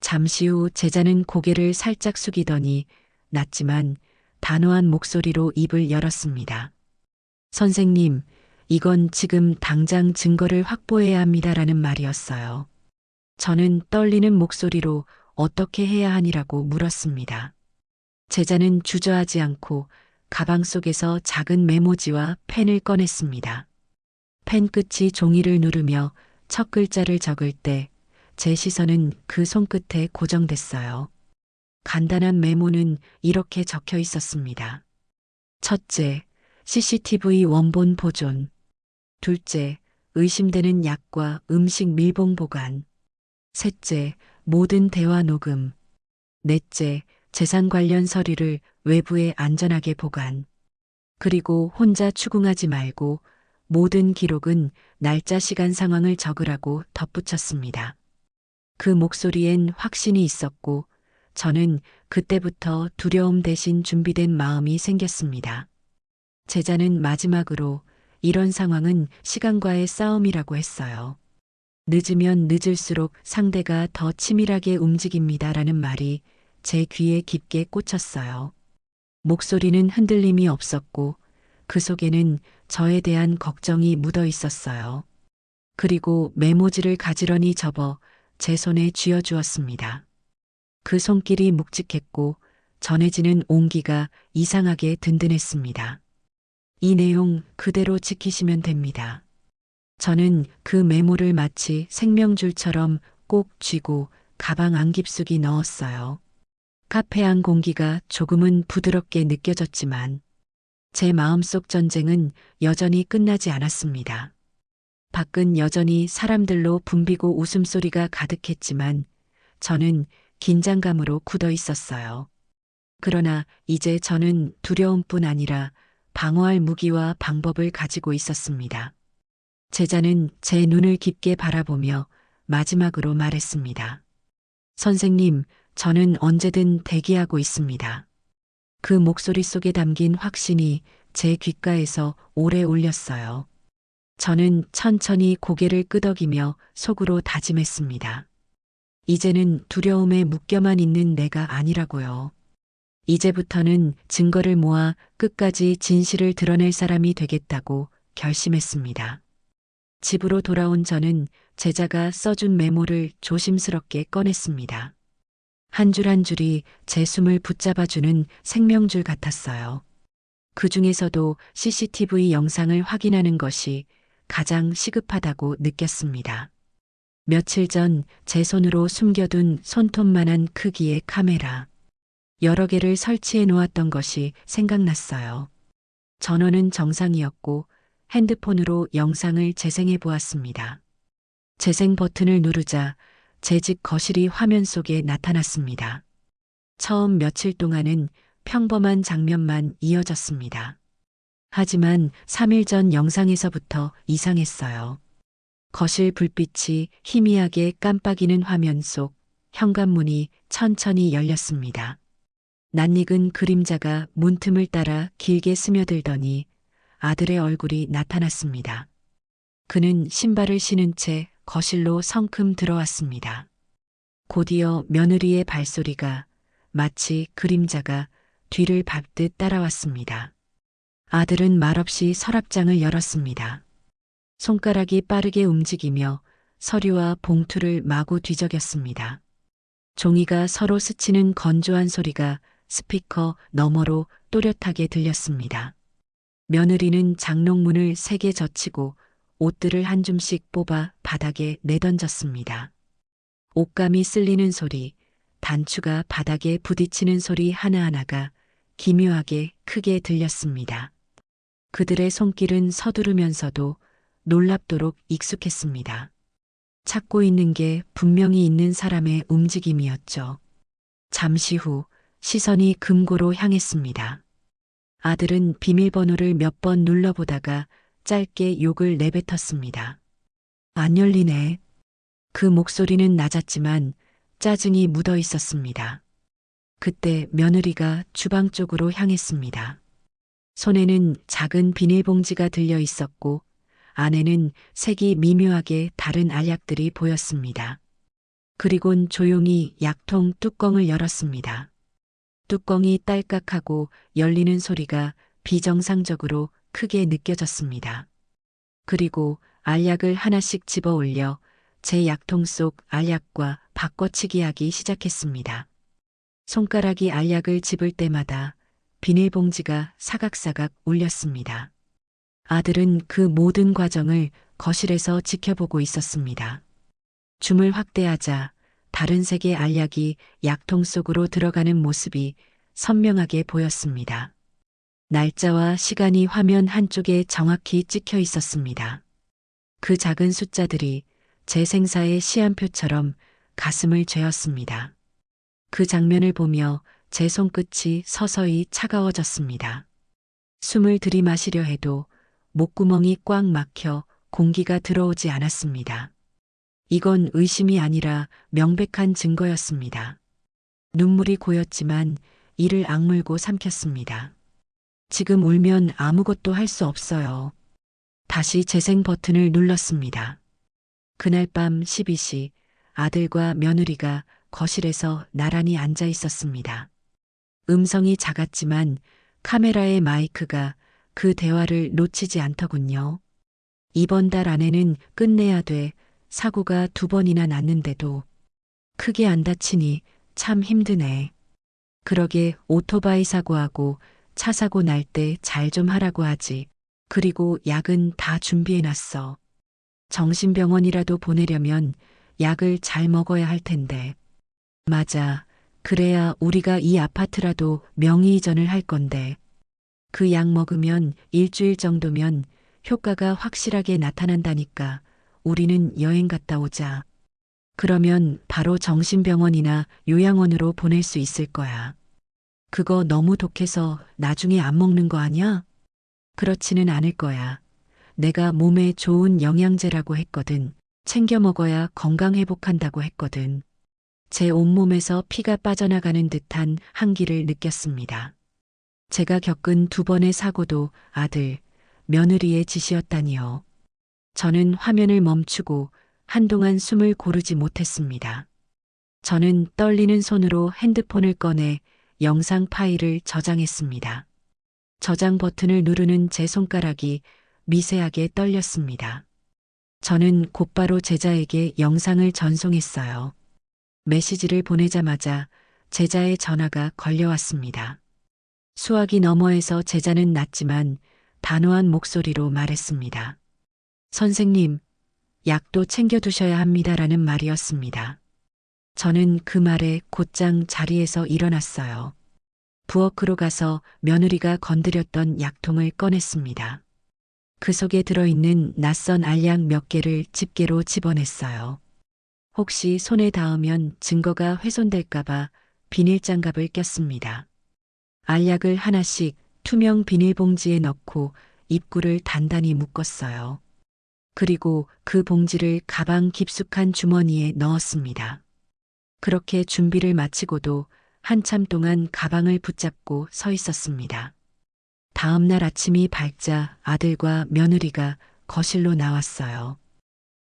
잠시 후 제자는 고개를 살짝 숙이더니 낮지만 단호한 목소리로 입을 열었습니다. 선생님, 이건 지금 당장 증거를 확보해야 합니다라는 말이었어요. 저는 떨리는 목소리로 어떻게 해야 하니라고 물었습니다. 제자는 주저하지 않고 가방 속에서 작은 메모지와 펜을 꺼냈습니다. 펜 끝이 종이를 누르며 첫 글자를 적을 때 제 시선은 그 손끝에 고정됐어요. 간단한 메모는 이렇게 적혀 있었습니다. 첫째, CCTV 원본 보존. 둘째, 의심되는 약과 음식 밀봉 보관. 셋째, 모든 대화 녹음. 넷째, 재산 관련 서류를 외부에 안전하게 보관. 그리고 혼자 추궁하지 말고 모든 기록은 날짜 시간 상황을 적으라고 덧붙였습니다. 그 목소리엔 확신이 있었고 저는 그때부터 두려움 대신 준비된 마음이 생겼습니다. 제자는 마지막으로 이런 상황은 시간과의 싸움이라고 했어요. 늦으면 늦을수록 상대가 더 치밀하게 움직입니다라는 말이 제 귀에 깊게 꽂혔어요. 목소리는 흔들림이 없었고 그 속에는 저에 대한 걱정이 묻어 있었어요. 그리고 메모지를 가지런히 접어 제 손에 쥐어주었습니다. 그 손길이 묵직했고 전해지는 온기가 이상하게 든든했습니다. 이 내용 그대로 지키시면 됩니다. 저는 그 메모를 마치 생명줄처럼 꼭 쥐고 가방 안 깊숙이 넣었어요. 카페 안 공기가 조금은 부드럽게 느껴졌지만 제 마음속 전쟁은 여전히 끝나지 않았습니다. 밖은 여전히 사람들로 붐비고 웃음소리가 가득했지만 저는 긴장감으로 굳어 있었어요. 그러나 이제 저는 두려움뿐 아니라 방어할 무기와 방법을 가지고 있었습니다. 제자는 제 눈을 깊게 바라보며 마지막으로 말했습니다. 선생님, 저는 언제든 대기하고 있습니다. 그 목소리 속에 담긴 확신이 제 귓가에서 오래 울렸어요. 저는 천천히 고개를 끄덕이며 속으로 다짐했습니다. 이제는 두려움에 묶여만 있는 내가 아니라고요. 이제부터는 증거를 모아 끝까지 진실을 드러낼 사람이 되겠다고 결심했습니다. 집으로 돌아온 저는 제자가 써준 메모를 조심스럽게 꺼냈습니다. 한 줄 한 줄이 제 숨을 붙잡아주는 생명줄 같았어요. 그 중에서도 CCTV 영상을 확인하는 것이 가장 시급하다고 느꼈습니다. 며칠 전 제 손으로 숨겨둔 손톱만한 크기의 카메라. 여러 개를 설치해 놓았던 것이 생각났어요. 전원은 정상이었고 핸드폰으로 영상을 재생해 보았습니다. 재생 버튼을 누르자 제 집 거실이 화면 속에 나타났습니다. 처음 며칠 동안은 평범한 장면만 이어졌습니다. 하지만 3일 전 영상에서부터 이상했어요. 거실 불빛이 희미하게 깜빡이는 화면 속 현관문이 천천히 열렸습니다. 낯익은 그림자가 문틈을 따라 길게 스며들더니 아들의 얼굴이 나타났습니다. 그는 신발을 신은 채 거실로 성큼 들어왔습니다. 곧이어 며느리의 발소리가 마치 그림자가 뒤를 밟듯 따라왔습니다. 아들은 말없이 서랍장을 열었습니다. 손가락이 빠르게 움직이며 서류와 봉투를 마구 뒤적였습니다. 종이가 서로 스치는 건조한 소리가 스피커 너머로 또렷하게 들렸습니다. 며느리는 장롱문을 세게 젖히고 옷들을 한 줌씩 뽑아 바닥에 내던졌습니다. 옷감이 쓸리는 소리, 단추가 바닥에 부딪히는 소리 하나하나가 기묘하게 크게 들렸습니다. 그들의 손길은 서두르면서도 놀랍도록 익숙했습니다. 찾고 있는 게 분명히 있는 사람의 움직임이었죠. 잠시 후 시선이 금고로 향했습니다. 아들은 비밀번호를 몇 번 눌러보다가 짧게 욕을 내뱉었습니다. 안 열리네. 그 목소리는 낮았지만 짜증이 묻어 있었습니다. 그때 며느리가 주방 쪽으로 향했습니다. 손에는 작은 비닐봉지가 들려 있었고 안에는 색이 미묘하게 다른 알약들이 보였습니다. 그리곤 조용히 약통 뚜껑을 열었습니다. 뚜껑이 딸깍하고 열리는 소리가 비정상적으로 크게 느껴졌습니다. 그리고 알약을 하나씩 집어 올려 제 약통 속 알약과 바꿔치기 하기 시작했습니다. 손가락이 알약을 집을 때마다 비닐봉지가 사각사각 울렸습니다. 아들은 그 모든 과정을 거실에서 지켜보고 있었습니다. 줌을 확대하자 다른 색의 알약이 약통 속으로 들어가는 모습이 선명하게 보였습니다. 날짜와 시간이 화면 한쪽에 정확히 찍혀 있었습니다. 그 작은 숫자들이 제 생사의 시한표처럼 가슴을 죄었습니다. 그 장면을 보며 제 손끝이 서서히 차가워졌습니다. 숨을 들이마시려 해도 목구멍이 꽉 막혀 공기가 들어오지 않았습니다. 이건 의심이 아니라 명백한 증거였습니다. 눈물이 고였지만 이를 악물고 삼켰습니다. 지금 울면 아무것도 할 수 없어요. 다시 재생 버튼을 눌렀습니다. 그날 밤 12시 아들과 며느리가 거실에서 나란히 앉아 있었습니다. 음성이 작았지만 카메라의 마이크가 그 대화를 놓치지 않더군요. 이번 달 안에는 끝내야 돼. 사고가 2번이나 났는데도 크게 안 다치니 참 힘드네. 그러게 오토바이 사고하고 차 사고 날 때 잘 좀 하라고 하지. 그리고 약은 다 준비해놨어. 정신병원이라도 보내려면 약을 잘 먹어야 할 텐데. 맞아. 그래야 우리가 이 아파트라도 명의 이전을 할 건데. 그 약 먹으면 일주일 정도면 효과가 확실하게 나타난다니까. 우리는 여행 갔다 오자. 그러면 바로 정신병원이나 요양원으로 보낼 수 있을 거야. 그거 너무 독해서 나중에 안 먹는 거 아니야? 그렇지는 않을 거야. 내가 몸에 좋은 영양제라고 했거든. 챙겨 먹어야 건강 회복한다고 했거든. 제 온몸에서 피가 빠져나가는 듯한 한기를 느꼈습니다. 제가 겪은 두 번의 사고도 아들, 며느리의 짓이었다니요. 저는 화면을 멈추고 한동안 숨을 고르지 못했습니다. 저는 떨리는 손으로 핸드폰을 꺼내 영상 파일을 저장했습니다. 저장 버튼을 누르는 제 손가락이 미세하게 떨렸습니다. 저는 곧바로 제자에게 영상을 전송했어요. 메시지를 보내자마자 제자의 전화가 걸려왔습니다. 수화기 너머에서 제자는 낮지만 단호한 목소리로 말했습니다. 선생님, 약도 챙겨두셔야 합니다라는 말이었습니다. 저는 그 말에 곧장 자리에서 일어났어요. 부엌으로 가서 며느리가 건드렸던 약통을 꺼냈습니다. 그 속에 들어있는 낯선 알약 몇 개를 집게로 집어냈어요. 혹시 손에 닿으면 증거가 훼손될까봐 비닐장갑을 꼈습니다. 알약을 하나씩 투명 비닐봉지에 넣고 입구를 단단히 묶었어요. 그리고 그 봉지를 가방 깊숙한 주머니에 넣었습니다. 그렇게 준비를 마치고도 한참 동안 가방을 붙잡고 서 있었습니다. 다음 날 아침이 밝자 아들과 며느리가 거실로 나왔어요.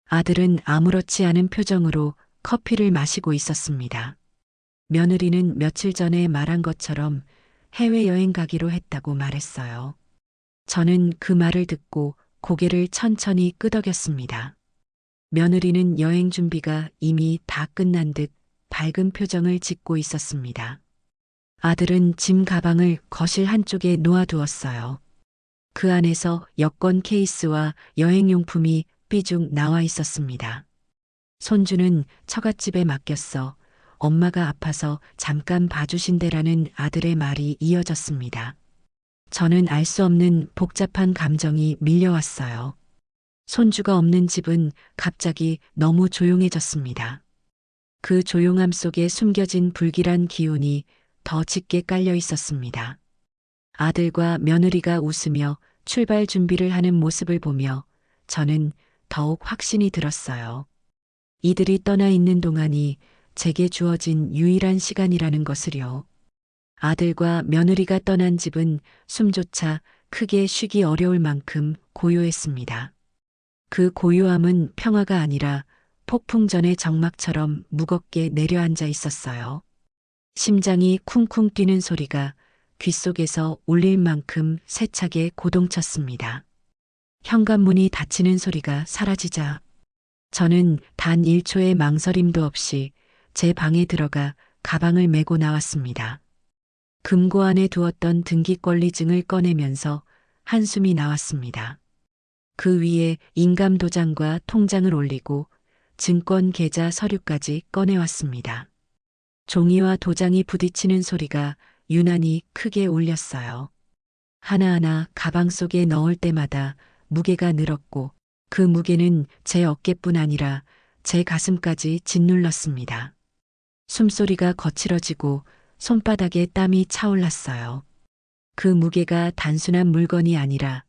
아들은 아무렇지 않은 표정으로 커피를 마시고 있었습니다. 며느리는 며칠 전에 말한 것처럼 해외여행 가기로 했다고 말했어요. 저는 그 말을 듣고 고개를 천천히 끄덕였습니다. 며느리는 여행 준비가 이미 다 끝난 듯 밝은 표정을 짓고 있었습니다. 아들은 짐 가방을 거실 한쪽에 놓아두었어요. 그 안에서 여권 케이스와 여행용품이 삐죽 나와 있었습니다. 손주는 처갓집에 맡겼어. 엄마가 아파서 잠깐 봐주신대라는 아들의 말이 이어졌습니다. 저는 알 수 없는 복잡한 감정이 밀려왔어요. 손주가 없는 집은 갑자기 너무 조용해졌습니다. 그 조용함 속에 숨겨진 불길한 기운이 더 짙게 깔려 있었습니다. 아들과 며느리가 웃으며 출발 준비를 하는 모습을 보며 저는 더욱 확신이 들었어요. 이들이 떠나 있는 동안이 제게 주어진 유일한 시간이라는 것을요. 아들과 며느리가 떠난 집은 숨조차 크게 쉬기 어려울 만큼 고요했습니다. 그 고요함은 평화가 아니라 폭풍 전의 정막처럼 무겁게 내려앉아 있었어요. 심장이 쿵쿵 뛰는 소리가 귓속에서 울릴 만큼 세차게 고동쳤습니다. 현관문이 닫히는 소리가 사라지자 저는 단 1초의 망설임도 없이 제 방에 들어가 가방을 메고 나왔습니다. 금고 안에 두었던 등기권리증을 꺼내면서 한숨이 나왔습니다. 그 위에 인감도장과 통장을 올리고 증권 계좌 서류까지 꺼내왔습니다. 종이와 도장이 부딪히는 소리가 유난히 크게 울렸어요. 하나하나 가방 속에 넣을 때마다 무게가 늘었고 그 무게는 제 어깨뿐 아니라 제 가슴까지 짓눌렀습니다. 숨소리가 거칠어지고 손바닥에 땀이 차올랐어요. 그 무게가 단순한 물건이 아니라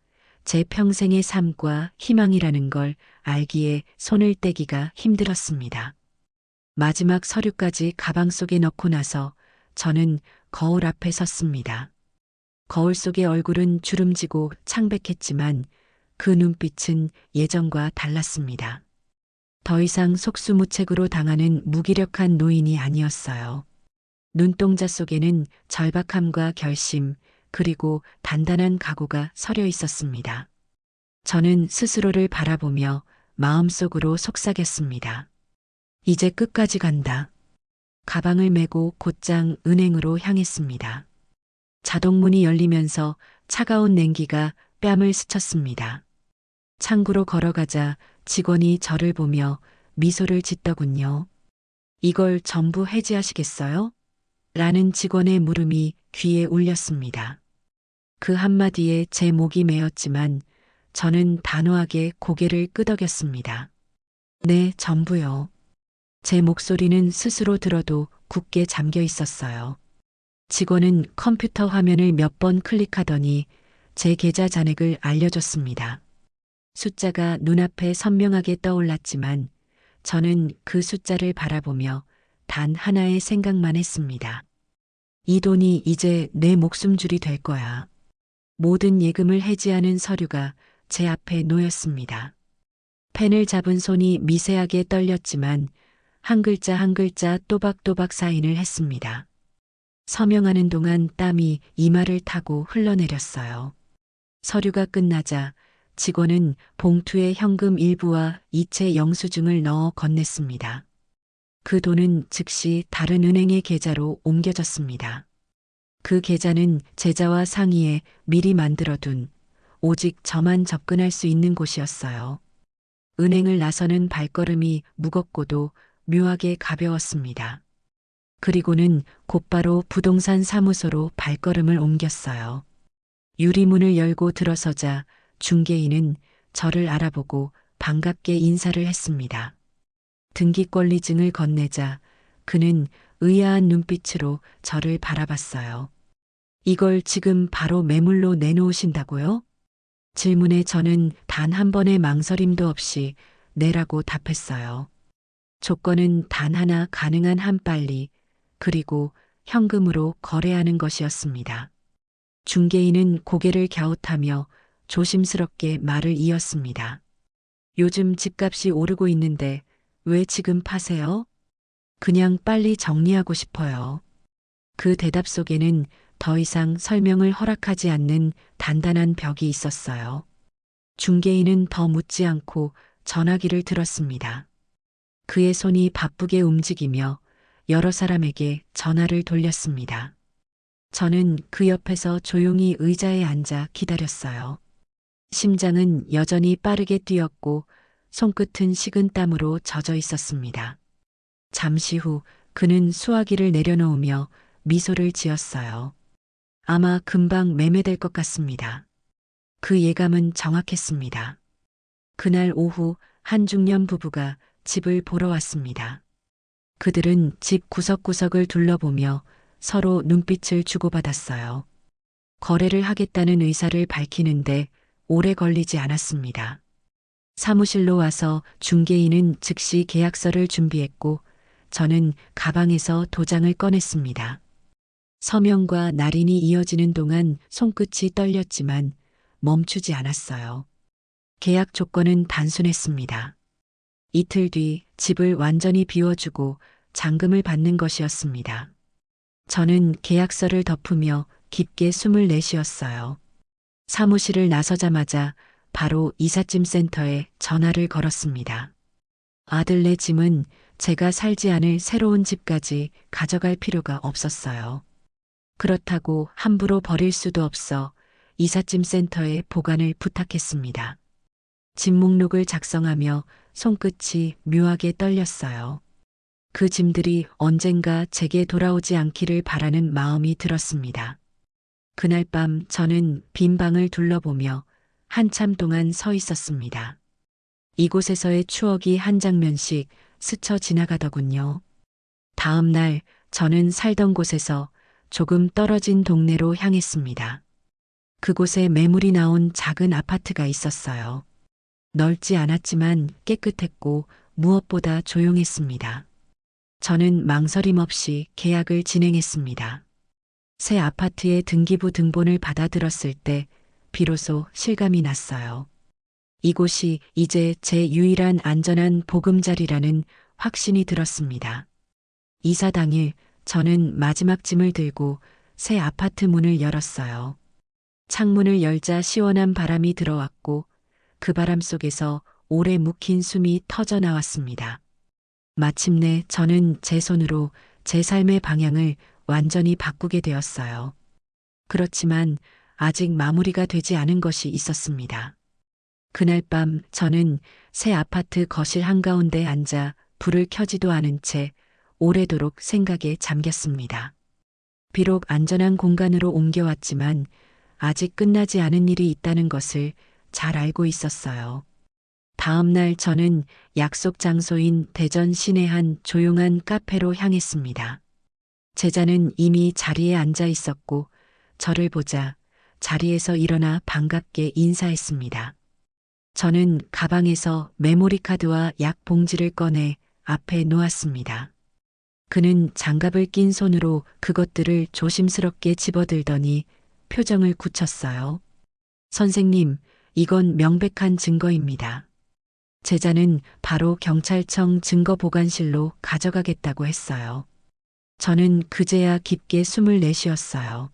제 평생의 삶과 희망이라는 걸 알기에 손을 떼기가 힘들었습니다. 마지막 서류까지 가방 속에 넣고 나서 저는 거울 앞에 섰습니다. 거울 속의 얼굴은 주름지고 창백했지만 그 눈빛은 예전과 달랐습니다. 더 이상 속수무책으로 당하는 무기력한 노인이 아니었어요. 눈동자 속에는 절박함과 결심, 그리고 단단한 각오가 서려 있었습니다. 저는 스스로를 바라보며 마음속으로 속삭였습니다. 이제 끝까지 간다. 가방을 메고 곧장 은행으로 향했습니다. 자동문이 열리면서 차가운 냉기가 뺨을 스쳤습니다. 창구로 걸어가자 직원이 저를 보며 미소를 짓더군요. 이걸 전부 해지하시겠어요? 라는 직원의 물음이 귀에 울렸습니다. 그 한마디에 제 목이 메었지만 저는 단호하게 고개를 끄덕였습니다. 네, 전부요. 제 목소리는 스스로 들어도 굳게 잠겨 있었어요. 직원은 컴퓨터 화면을 몇 번 클릭하더니 제 계좌 잔액을 알려줬습니다. 숫자가 눈앞에 선명하게 떠올랐지만 저는 그 숫자를 바라보며 단 하나의 생각만 했습니다. 이 돈이 이제 내 목숨줄이 될 거야. 모든 예금을 해지하는 서류가 제 앞에 놓였습니다. 펜을 잡은 손이 미세하게 떨렸지만 한 글자 한 글자 또박또박 사인을 했습니다. 서명하는 동안 땀이 이마를 타고 흘러내렸어요. 서류가 끝나자 직원은 봉투에 현금 일부와 이체 영수증을 넣어 건넸습니다. 그 돈은 즉시 다른 은행의 계좌로 옮겨졌습니다. 그 계좌는 제자와 상의에 미리 만들어둔 오직 저만 접근할 수 있는 곳이었어요. 은행을 나서는 발걸음이 무겁고도 묘하게 가벼웠습니다. 그리고는 곧바로 부동산 사무소로 발걸음을 옮겼어요. 유리문을 열고 들어서자 중개인은 저를 알아보고 반갑게 인사를 했습니다. 등기권리증을 건네자 그는 의아한 눈빛으로 저를 바라봤어요. 이걸 지금 바로 매물로 내놓으신다고요? 질문에 저는 단 한 번의 망설임도 없이 네라고 답했어요. 조건은 단 하나, 가능한 한 빨리, 그리고 현금으로 거래하는 것이었습니다. 중개인은 고개를 갸웃하며 조심스럽게 말을 이었습니다. 요즘 집값이 오르고 있는데 왜 지금 파세요? 그냥 빨리 정리하고 싶어요. 그 대답 속에는 더 이상 설명을 허락하지 않는 단단한 벽이 있었어요. 중개인은 더 묻지 않고 전화기를 들었습니다. 그의 손이 바쁘게 움직이며 여러 사람에게 전화를 돌렸습니다. 저는 그 옆에서 조용히 의자에 앉아 기다렸어요. 심장은 여전히 빠르게 뛰었고 손끝은 식은 땀으로 젖어 있었습니다. 잠시 후 그는 수화기를 내려놓으며 미소를 지었어요. 아마 금방 매매될 것 같습니다. 그 예감은 정확했습니다. 그날 오후 한 중년 부부가 집을 보러 왔습니다. 그들은 집 구석구석을 둘러보며 서로 눈빛을 주고받았어요. 거래를 하겠다는 의사를 밝히는데 오래 걸리지 않았습니다. 사무실로 와서 중개인은 즉시 계약서를 준비했고 저는 가방에서 도장을 꺼냈습니다. 서명과 날인이 이어지는 동안 손끝이 떨렸지만 멈추지 않았어요. 계약 조건은 단순했습니다. 이틀 뒤 집을 완전히 비워주고 잔금을 받는 것이었습니다. 저는 계약서를 덮으며 깊게 숨을 내쉬었어요. 사무실을 나서자마자 바로 이삿짐 센터에 전화를 걸었습니다. 아들네 짐은 제가 살지 않을 새로운 집까지 가져갈 필요가 없었어요. 그렇다고 함부로 버릴 수도 없어 이삿짐 센터에 보관을 부탁했습니다. 짐 목록을 작성하며 손끝이 묘하게 떨렸어요. 그 짐들이 언젠가 제게 돌아오지 않기를 바라는 마음이 들었습니다. 그날 밤 저는 빈 방을 둘러보며 한참 동안 서 있었습니다. 이곳에서의 추억이 한 장면씩 스쳐 지나가더군요. 다음 날 저는 살던 곳에서 조금 떨어진 동네로 향했습니다. 그곳에 매물이 나온 작은 아파트가 있었어요. 넓지 않았지만 깨끗했고 무엇보다 조용했습니다. 저는 망설임 없이 계약을 진행했습니다. 새 아파트의 등기부 등본을 받아들었을 때 비로소 실감이 났어요. 이곳이 이제 제 유일한 안전한 보금자리라는 확신이 들었습니다. 이사 당일 저는 마지막 짐을 들고 새 아파트 문을 열었어요. 창문을 열자 시원한 바람이 들어왔고 그 바람 속에서 오래 묵힌 숨이 터져 나왔습니다. 마침내 저는 제 손으로 제 삶의 방향을 완전히 바꾸게 되었어요. 그렇지만 아직 마무리가 되지 않은 것이 있었습니다. 그날 밤 저는 새 아파트 거실 한가운데 앉아 불을 켜지도 않은 채 오래도록 생각에 잠겼습니다. 비록 안전한 공간으로 옮겨왔지만 아직 끝나지 않은 일이 있다는 것을 잘 알고 있었어요. 다음 날 저는 약속 장소인 대전 시내 한 조용한 카페로 향했습니다. 제자는 이미 자리에 앉아 있었고 저를 보자 자리에서 일어나 반갑게 인사했습니다. 저는 가방에서 메모리 카드와 약 봉지를 꺼내 앞에 놓았습니다. 그는 장갑을 낀 손으로 그것들을 조심스럽게 집어들더니 표정을 굳혔어요. 선생님, 이건 명백한 증거입니다. 제자는 바로 경찰청 증거보관실로 가져가겠다고 했어요. 저는 그제야 깊게 숨을 내쉬었어요.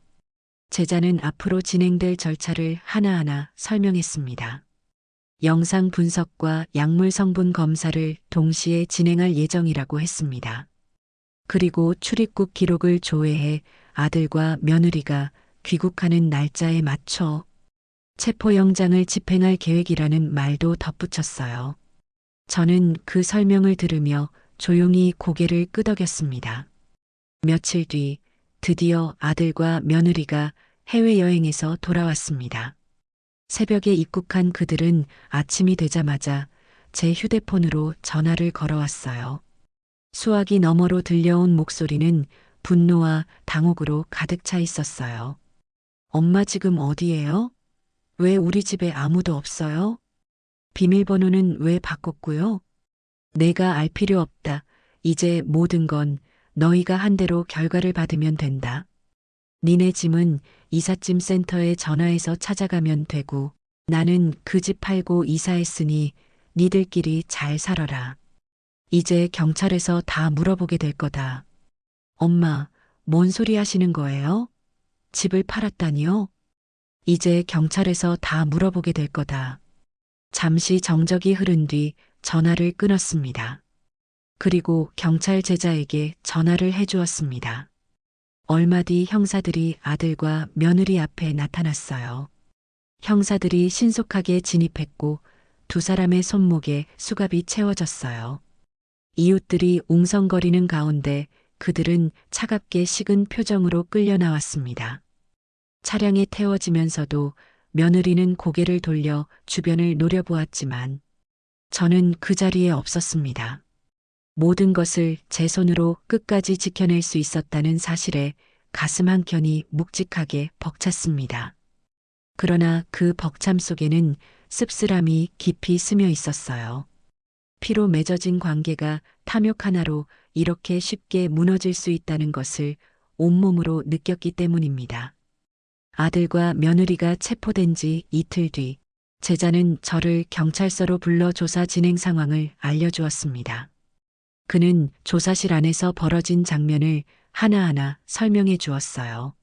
제자는 앞으로 진행될 절차를 하나하나 설명했습니다. 영상 분석과 약물 성분 검사를 동시에 진행할 예정이라고 했습니다. 그리고 출입국 기록을 조회해 아들과 며느리가 귀국하는 날짜에 맞춰 체포영장을 집행할 계획이라는 말도 덧붙였어요. 저는 그 설명을 들으며 조용히 고개를 끄덕였습니다. 며칠 뒤 드디어 아들과 며느리가 해외여행에서 돌아왔습니다. 새벽에 입국한 그들은 아침이 되자마자 제 휴대폰으로 전화를 걸어왔어요. 수화기 너머로 들려온 목소리는 분노와 당혹으로 가득 차 있었어요. 엄마 지금 어디예요? 왜 우리 집에 아무도 없어요? 비밀번호는 왜 바꿨고요? 내가 알 필요 없다. 이제 모든 건 너희가 한 대로 결과를 받으면 된다. 니네 짐은 이삿짐 센터에 전화해서 찾아가면 되고 나는 그 집 팔고 이사했으니 니들끼리 잘 살아라. 이제 경찰에서 다 물어보게 될 거다. 엄마, 뭔 소리 하시는 거예요? 집을 팔았다니요? 이제 경찰에서 다 물어보게 될 거다. 잠시 정적이 흐른 뒤 전화를 끊었습니다. 그리고 경찰 제자에게 전화를 해주었습니다. 얼마 뒤 형사들이 아들과 며느리 앞에 나타났어요. 형사들이 신속하게 진입했고 두 사람의 손목에 수갑이 채워졌어요. 이웃들이 웅성거리는 가운데 그들은 차갑게 식은 표정으로 끌려 나왔습니다. 차량에 태워지면서도 며느리는 고개를 돌려 주변을 노려보았지만 저는 그 자리에 없었습니다. 모든 것을 제 손으로 끝까지 지켜낼 수 있었다는 사실에 가슴 한켠이 묵직하게 벅찼습니다. 그러나 그 벅참 속에는 씁쓸함이 깊이 스며 있었어요. 피로 맺어진 관계가 탐욕 하나로 이렇게 쉽게 무너질 수 있다는 것을 온몸으로 느꼈기 때문입니다. 아들과 며느리가 체포된 지 이틀 뒤 제자는 저를 경찰서로 불러 조사 진행 상황을 알려주었습니다. 그는 조사실 안에서 벌어진 장면을 하나하나 설명해 주었어요.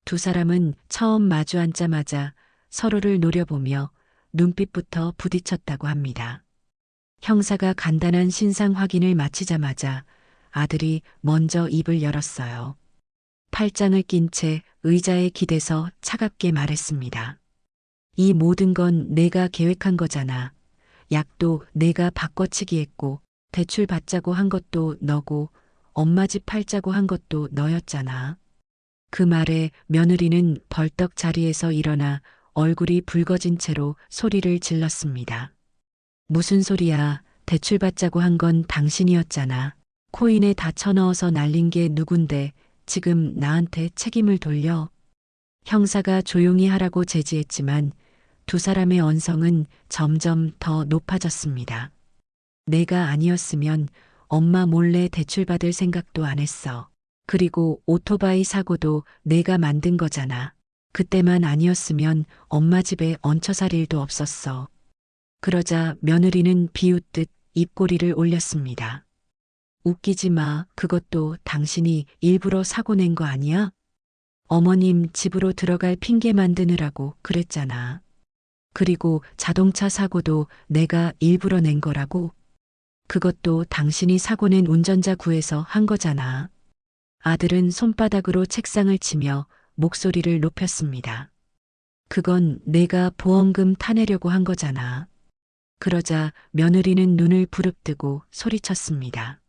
두 사람은 처음 마주 앉자마자 서로를 노려보며 눈빛부터 부딪혔다고 합니다. 형사가 간단한 신상 확인을 마치자마자 아들이 먼저 입을 열었어요. 팔짱을 낀 채 의자에 기대서 차갑게 말했습니다. 이 모든 건 내가 계획한 거잖아. 약도 내가 바꿔치기 했고 대출 받자고 한 것도 너고 엄마 집 팔자고 한 것도 너였잖아. 그 말에 며느리는 벌떡 자리에서 일어나 얼굴이 붉어진 채로 소리를 질렀습니다. 무슨 소리야. 대출 받자고 한 건 당신이었잖아. 코인에 다 쳐넣어서 날린 게 누군데 지금 나한테 책임을 돌려. 형사가 조용히 하라고 제지했지만 두 사람의 언성은 점점 더 높아졌습니다. 내가 아니었으면 엄마 몰래 대출받을 생각도 안 했어. 그리고 오토바이 사고도 내가 만든 거잖아. 그때만 아니었으면 엄마 집에 얹혀 살 일도 없었어. 그러자 며느리는 비웃듯 입꼬리를 올렸습니다. 웃기지 마. 그것도 당신이 일부러 사고 낸 거 아니야? 어머님 집으로 들어갈 핑계 만드느라고 그랬잖아. 그리고 자동차 사고도 내가 일부러 낸 거라고. 그것도 당신이 사고 낸 운전자 구해서 한 거잖아. 아들은 손바닥으로 책상을 치며 목소리를 높였습니다. 그건 내가 보험금 타내려고 한 거잖아. 그러자 며느리는 눈을 부릅뜨고 소리쳤습니다.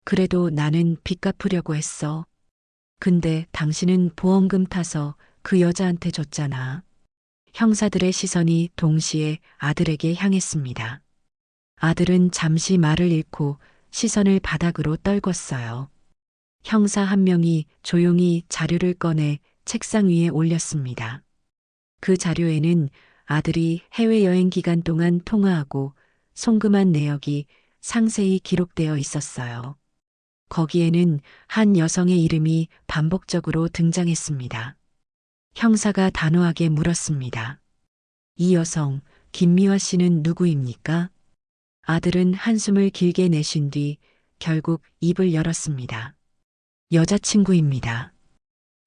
그래도 나는 빚 갚으려고 했어. 근데 당신은 보험금 타서 그 여자한테 줬잖아. 형사들의 시선이 동시에 아들에게 향했습니다. 아들은 잠시 말을 잃고 시선을 바닥으로 떨궜어요. 형사 한 명이 조용히 자료를 꺼내 책상 위에 올렸습니다. 그 자료에는 아들이 해외여행 기간 동안 통화하고 송금한 내역이 상세히 기록되어 있었어요. 거기에는 한 여성의 이름이 반복적으로 등장했습니다. 형사가 단호하게 물었습니다. 이 여성, 김미화 씨는 누구입니까? 아들은 한숨을 길게 내쉰 뒤 결국 입을 열었습니다. 여자친구입니다.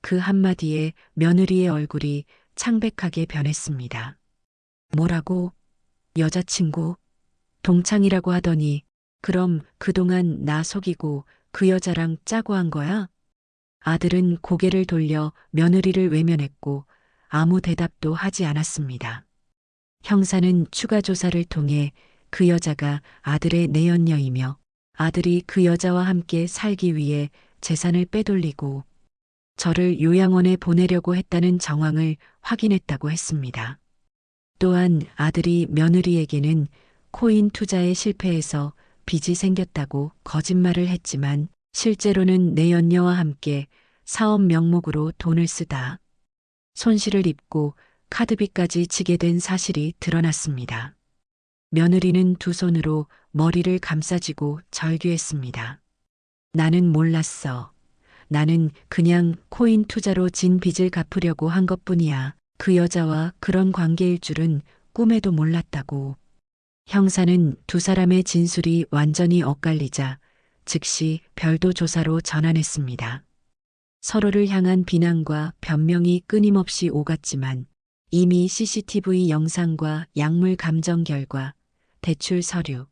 그 한마디에 며느리의 얼굴이 창백하게 변했습니다. 뭐라고? 여자친구? 동창이라고 하더니 그럼 그동안 나 속이고 그 여자랑 짜고 한 거야? 아들은 고개를 돌려 며느리를 외면했고 아무 대답도 하지 않았습니다. 형사는 추가 조사를 통해 그 여자가 아들의 내연녀이며 아들이 그 여자와 함께 살기 위해 재산을 빼돌리고 저를 요양원에 보내려고 했다는 정황을 확인했다고 했습니다. 또한 아들이 며느리에게는 코인 투자에 실패해서 빚이 생겼다고 거짓말을 했지만 실제로는 내연녀와 함께 사업 명목으로 돈을 쓰다 손실을 입고 카드빚까지 지게 된 사실이 드러났습니다. 며느리는 두 손으로 머리를 감싸쥐고 절규했습니다. 나는 몰랐어. 나는 그냥 코인 투자로 진 빚을 갚으려고 한 것뿐이야. 그 여자와 그런 관계일 줄은 꿈에도 몰랐다고. 형사는 두 사람의 진술이 완전히 엇갈리자 즉시 별도 조사로 전환했습니다. 서로를 향한 비난과 변명이 끊임없이 오갔지만 이미 CCTV 영상과 약물 감정 결과, 대출 서류,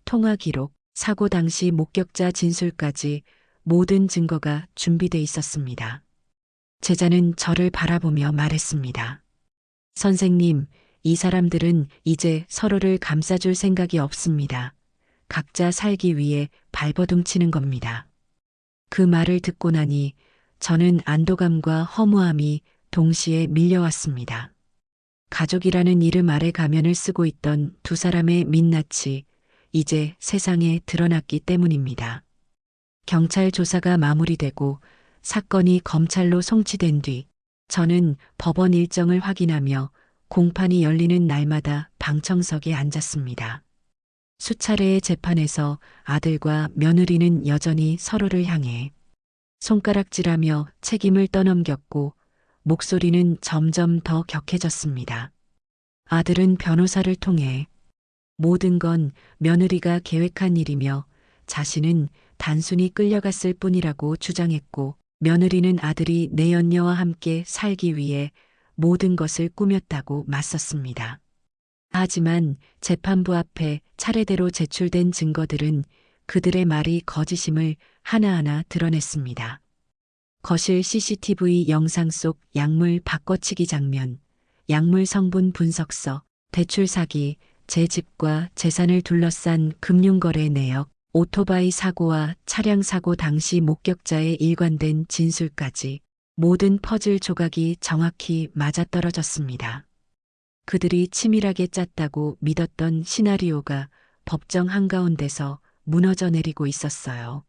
통화 기록, 사고 당시 목격자 진술까지 모든 증거가 준비돼 있었습니다. 제자는 저를 바라보며 말했습니다. 선생님, 이 사람들은 이제 서로를 감싸줄 생각이 없습니다. 각자 살기 위해 발버둥 치는 겁니다. 그 말을 듣고 나니 저는 안도감과 허무함이 동시에 밀려왔습니다. 가족이라는 이름 아래 가면을 쓰고 있던 두 사람의 민낯이 이제 세상에 드러났기 때문입니다. 경찰 조사가 마무리되고 사건이 검찰로 송치된 뒤 저는 법원 일정을 확인하며 공판이 열리는 날마다 방청석에 앉았습니다. 수차례의 재판에서 아들과 며느리는 여전히 서로를 향해 손가락질하며 책임을 떠넘겼고 목소리는 점점 더 격해졌습니다. 아들은 변호사를 통해 모든 건 며느리가 계획한 일이며 자신은 단순히 끌려갔을 뿐이라고 주장했고 며느리는 아들이 내연녀와 함께 살기 위해 모든 것을 꾸몄다고 맞섰습니다. 하지만 재판부 앞에 차례대로 제출된 증거들은 그들의 말이 거짓임을 하나하나 드러냈습니다. 거실 CCTV 영상 속 약물 바꿔치기 장면, 약물 성분 분석서, 대출 사기, 제 집과 재산을 둘러싼 금융거래 내역, 오토바이 사고와 차량 사고 당시 목격자의 일관된 진술까지 모든 퍼즐 조각이 정확히 맞아떨어졌습니다. 그들이 치밀하게 짰다고 믿었던 시나리오가 법정 한가운데서 무너져 내리고 있었어요.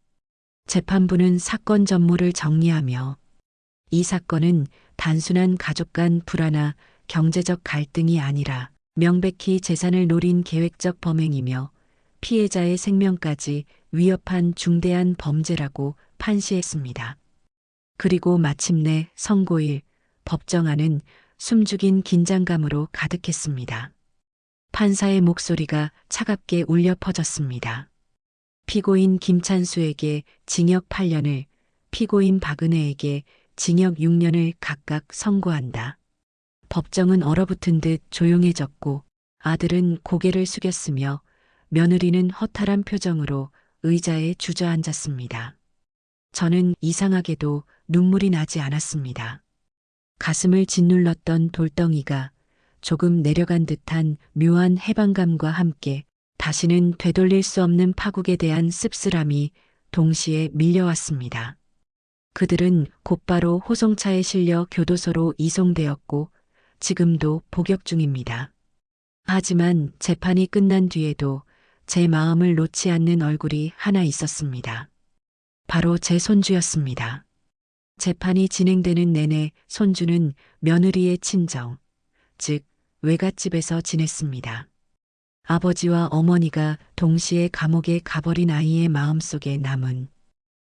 재판부는 사건 전모를 정리하며 이 사건은 단순한 가족 간 불화나 경제적 갈등이 아니라 명백히 재산을 노린 계획적 범행이며 피해자의 생명까지 위협한 중대한 범죄라고 판시했습니다. 그리고 마침내 선고일 법정안은 숨죽인 긴장감으로 가득했습니다. 판사의 목소리가 차갑게 울려 퍼졌습니다. 피고인 김찬수에게 징역 8년을, 피고인 박은혜에게 징역 6년을 각각 선고한다. 법정은 얼어붙은 듯 조용해졌고 아들은 고개를 숙였으며 며느리는 허탈한 표정으로 의자에 주저앉았습니다. 저는 이상하게도 눈물이 나지 않았습니다. 가슴을 짓눌렀던 돌덩이가 조금 내려간 듯한 묘한 해방감과 함께 다시는 되돌릴 수 없는 파국에 대한 씁쓸함이 동시에 밀려왔습니다. 그들은 곧바로 호송차에 실려 교도소로 이송되었고 지금도 복역 중입니다. 하지만 재판이 끝난 뒤에도 제 마음을 놓지 않는 얼굴이 하나 있었습니다. 바로 제 손주였습니다. 재판이 진행되는 내내 손주는 며느리의 친정, 즉 외갓집에서 지냈습니다. 아버지와 어머니가 동시에 감옥에 가버린 아이의 마음속에 남은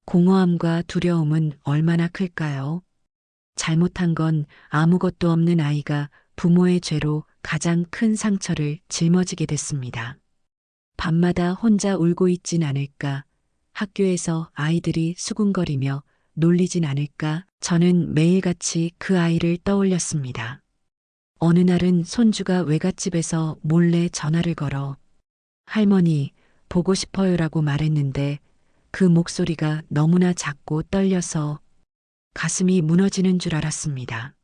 공허함과 두려움은 얼마나 클까요? 잘못한 건 아무것도 없는 아이가 부모의 죄로 가장 큰 상처를 짊어지게 됐습니다. 밤마다 혼자 울고 있진 않을까? 학교에서 아이들이 수군거리며 놀리진 않을까? 저는 매일같이 그 아이를 떠올렸습니다. 어느 날은 손주가 외갓집에서 몰래 전화를 걸어 할머니, 보고 싶어요라고 말했는데 그 목소리가 너무나 작고 떨려서 가슴이 무너지는 줄 알았습니다.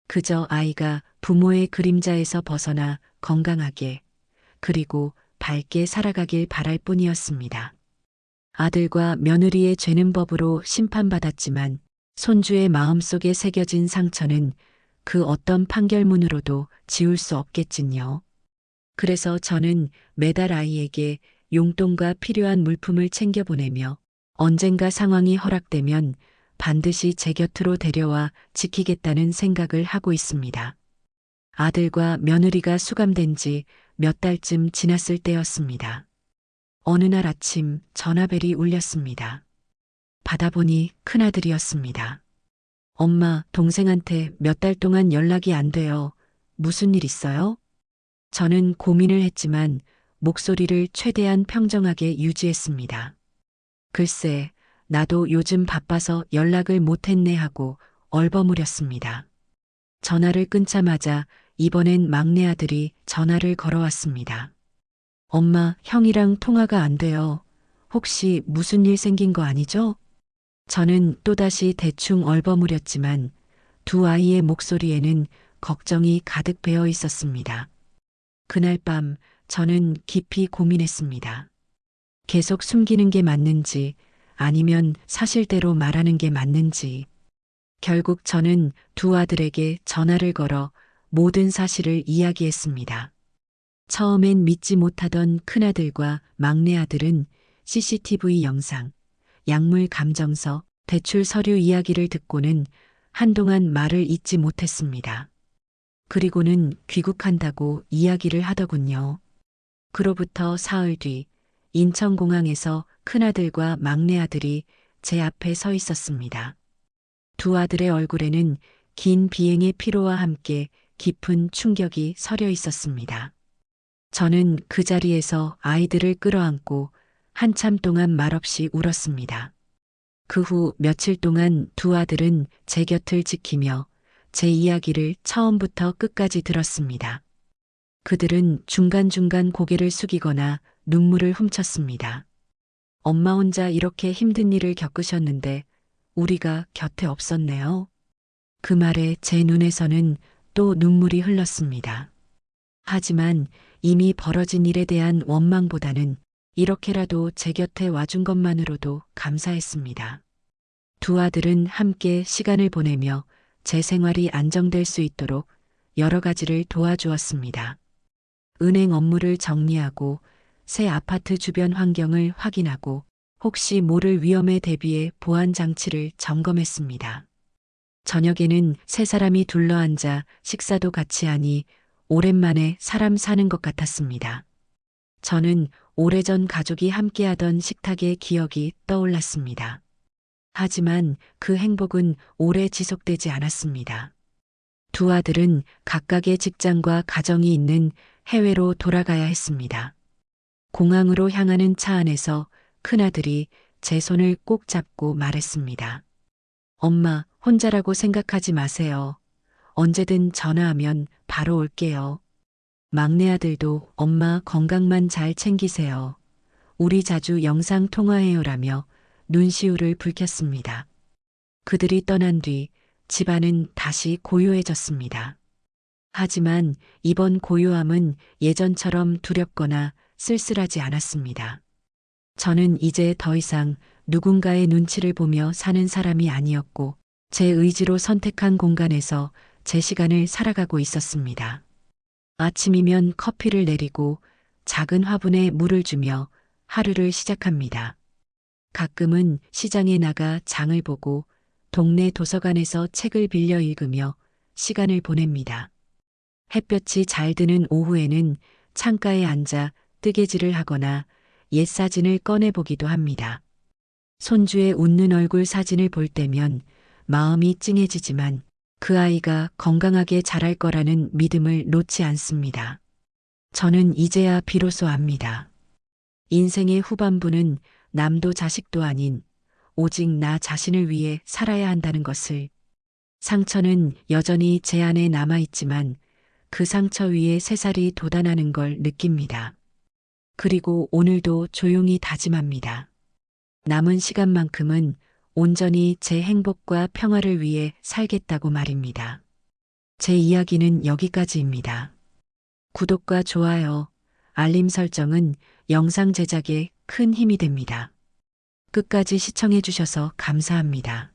그저 아이가 부모의 그림자에서 벗어나 건강하게 그리고 밝게 살아가길 바랄 뿐이었습니다. 아들과 며느리의 죄는 법으로 심판받았지만 손주의 마음속에 새겨진 상처는 그 어떤 판결문으로도 지울 수 없겠지요. 그래서 저는 매달 아이에게 용돈과 필요한 물품을 챙겨보내며 언젠가 상황이 허락되면 반드시 제 곁으로 데려와 지키겠다는 생각을 하고 있습니다. 아들과 며느리가 수감된 지 몇 달쯤 지났을 때였습니다. 어느 날 아침 전화벨이 울렸습니다. 받아보니 큰아들이었습니다. 엄마, 동생한테 몇 달 동안 연락이 안 돼요. 무슨 일 있어요? 저는 고민을 했지만 목소리를 최대한 평정하게 유지했습니다. 글쎄, 나도 요즘 바빠서 연락을 못했네 하고 얼버무렸습니다. 전화를 끊자마자 이번엔 막내 아들이 전화를 걸어왔습니다. 엄마, 형이랑 통화가 안 돼요. 혹시 무슨 일 생긴 거 아니죠? 저는 또다시 대충 얼버무렸지만 두 아이의 목소리에는 걱정이 가득 배어 있었습니다. 그날 밤 저는 깊이 고민했습니다. 계속 숨기는 게 맞는지 아니면 사실대로 말하는 게 맞는지. 결국 저는 두 아들에게 전화를 걸어 모든 사실을 이야기했습니다. 처음엔 믿지 못하던 큰아들과 막내 아들은 CCTV 영상, 약물 감정서, 대출 서류 이야기를 듣고는 한동안 말을 잇지 못했습니다. 그리고는 귀국한다고 이야기를 하더군요. 그로부터 사흘 뒤 인천공항에서 큰아들과 막내 아들이 제 앞에 서 있었습니다. 두 아들의 얼굴에는 긴 비행의 피로와 함께 깊은 충격이 서려 있었습니다. 저는 그 자리에서 아이들을 끌어안고 한참 동안 말없이 울었습니다. 그 후 며칠 동안 두 아들은 제 곁을 지키며 제 이야기를 처음부터 끝까지 들었습니다. 그들은 중간중간 고개를 숙이거나 눈물을 훔쳤습니다. 엄마 혼자 이렇게 힘든 일을 겪으셨는데 우리가 곁에 없었네요. 그 말에 제 눈에서는 또 눈물이 흘렀습니다. 하지만 이미 벌어진 일에 대한 원망보다는 이렇게라도 제 곁에 와준 것만으로도 감사했습니다. 두 아들은 함께 시간을 보내며 제 생활이 안정될 수 있도록 여러 가지를 도와주었습니다. 은행 업무를 정리하고 새 아파트 주변 환경을 확인하고 혹시 모를 위험에 대비해 보안 장치를 점검했습니다. 저녁에는 세 사람이 둘러앉아 식사도 같이 하니 오랜만에 사람 사는 것 같았습니다. 저는 오래전 가족이 함께하던 식탁의 기억이 떠올랐습니다. 하지만 그 행복은 오래 지속되지 않았습니다. 두 아들은 각각의 직장과 가정이 있는 해외로 돌아가야 했습니다. 공항으로 향하는 차 안에서 큰아들이 제 손을 꼭 잡고 말했습니다. 엄마, 혼자라고 생각하지 마세요. 언제든 전화하면 바로 올게요. 막내 아들도 엄마 건강만 잘 챙기세요. 우리 자주 영상 통화해요라며 눈시울을 붉혔습니다. 그들이 떠난 뒤 집안은 다시 고요해졌습니다. 하지만 이번 고요함은 예전처럼 두렵거나 쓸쓸하지 않았습니다. 저는 이제 더 이상 누군가의 눈치를 보며 사는 사람이 아니었고 제 의지로 선택한 공간에서 제 시간을 살아가고 있었습니다. 아침이면 커피를 내리고 작은 화분에 물을 주며 하루를 시작합니다. 가끔은 시장에 나가 장을 보고 동네 도서관에서 책을 빌려 읽으며 시간을 보냅니다. 햇볕이 잘 드는 오후에는 창가에 앉아 뜨개질을 하거나 옛 사진을 꺼내보기도 합니다. 손주의 웃는 얼굴 사진을 볼 때면 마음이 찡해지지만 그 아이가 건강하게 자랄 거라는 믿음을 놓지 않습니다. 저는 이제야 비로소 압니다. 인생의 후반부는 남도 자식도 아닌 오직 나 자신을 위해 살아야 한다는 것을. 상처는 여전히 제 안에 남아있지만 그 상처 위에 새살이 돋아나는 걸 느낍니다. 그리고 오늘도 조용히 다짐합니다. 남은 시간만큼은 온전히 제 행복과 평화를 위해 살겠다고 말입니다. 제 이야기는 여기까지입니다. 구독과 좋아요, 알림 설정은 영상 제작에 큰 힘이 됩니다. 끝까지 시청해 주셔서 감사합니다.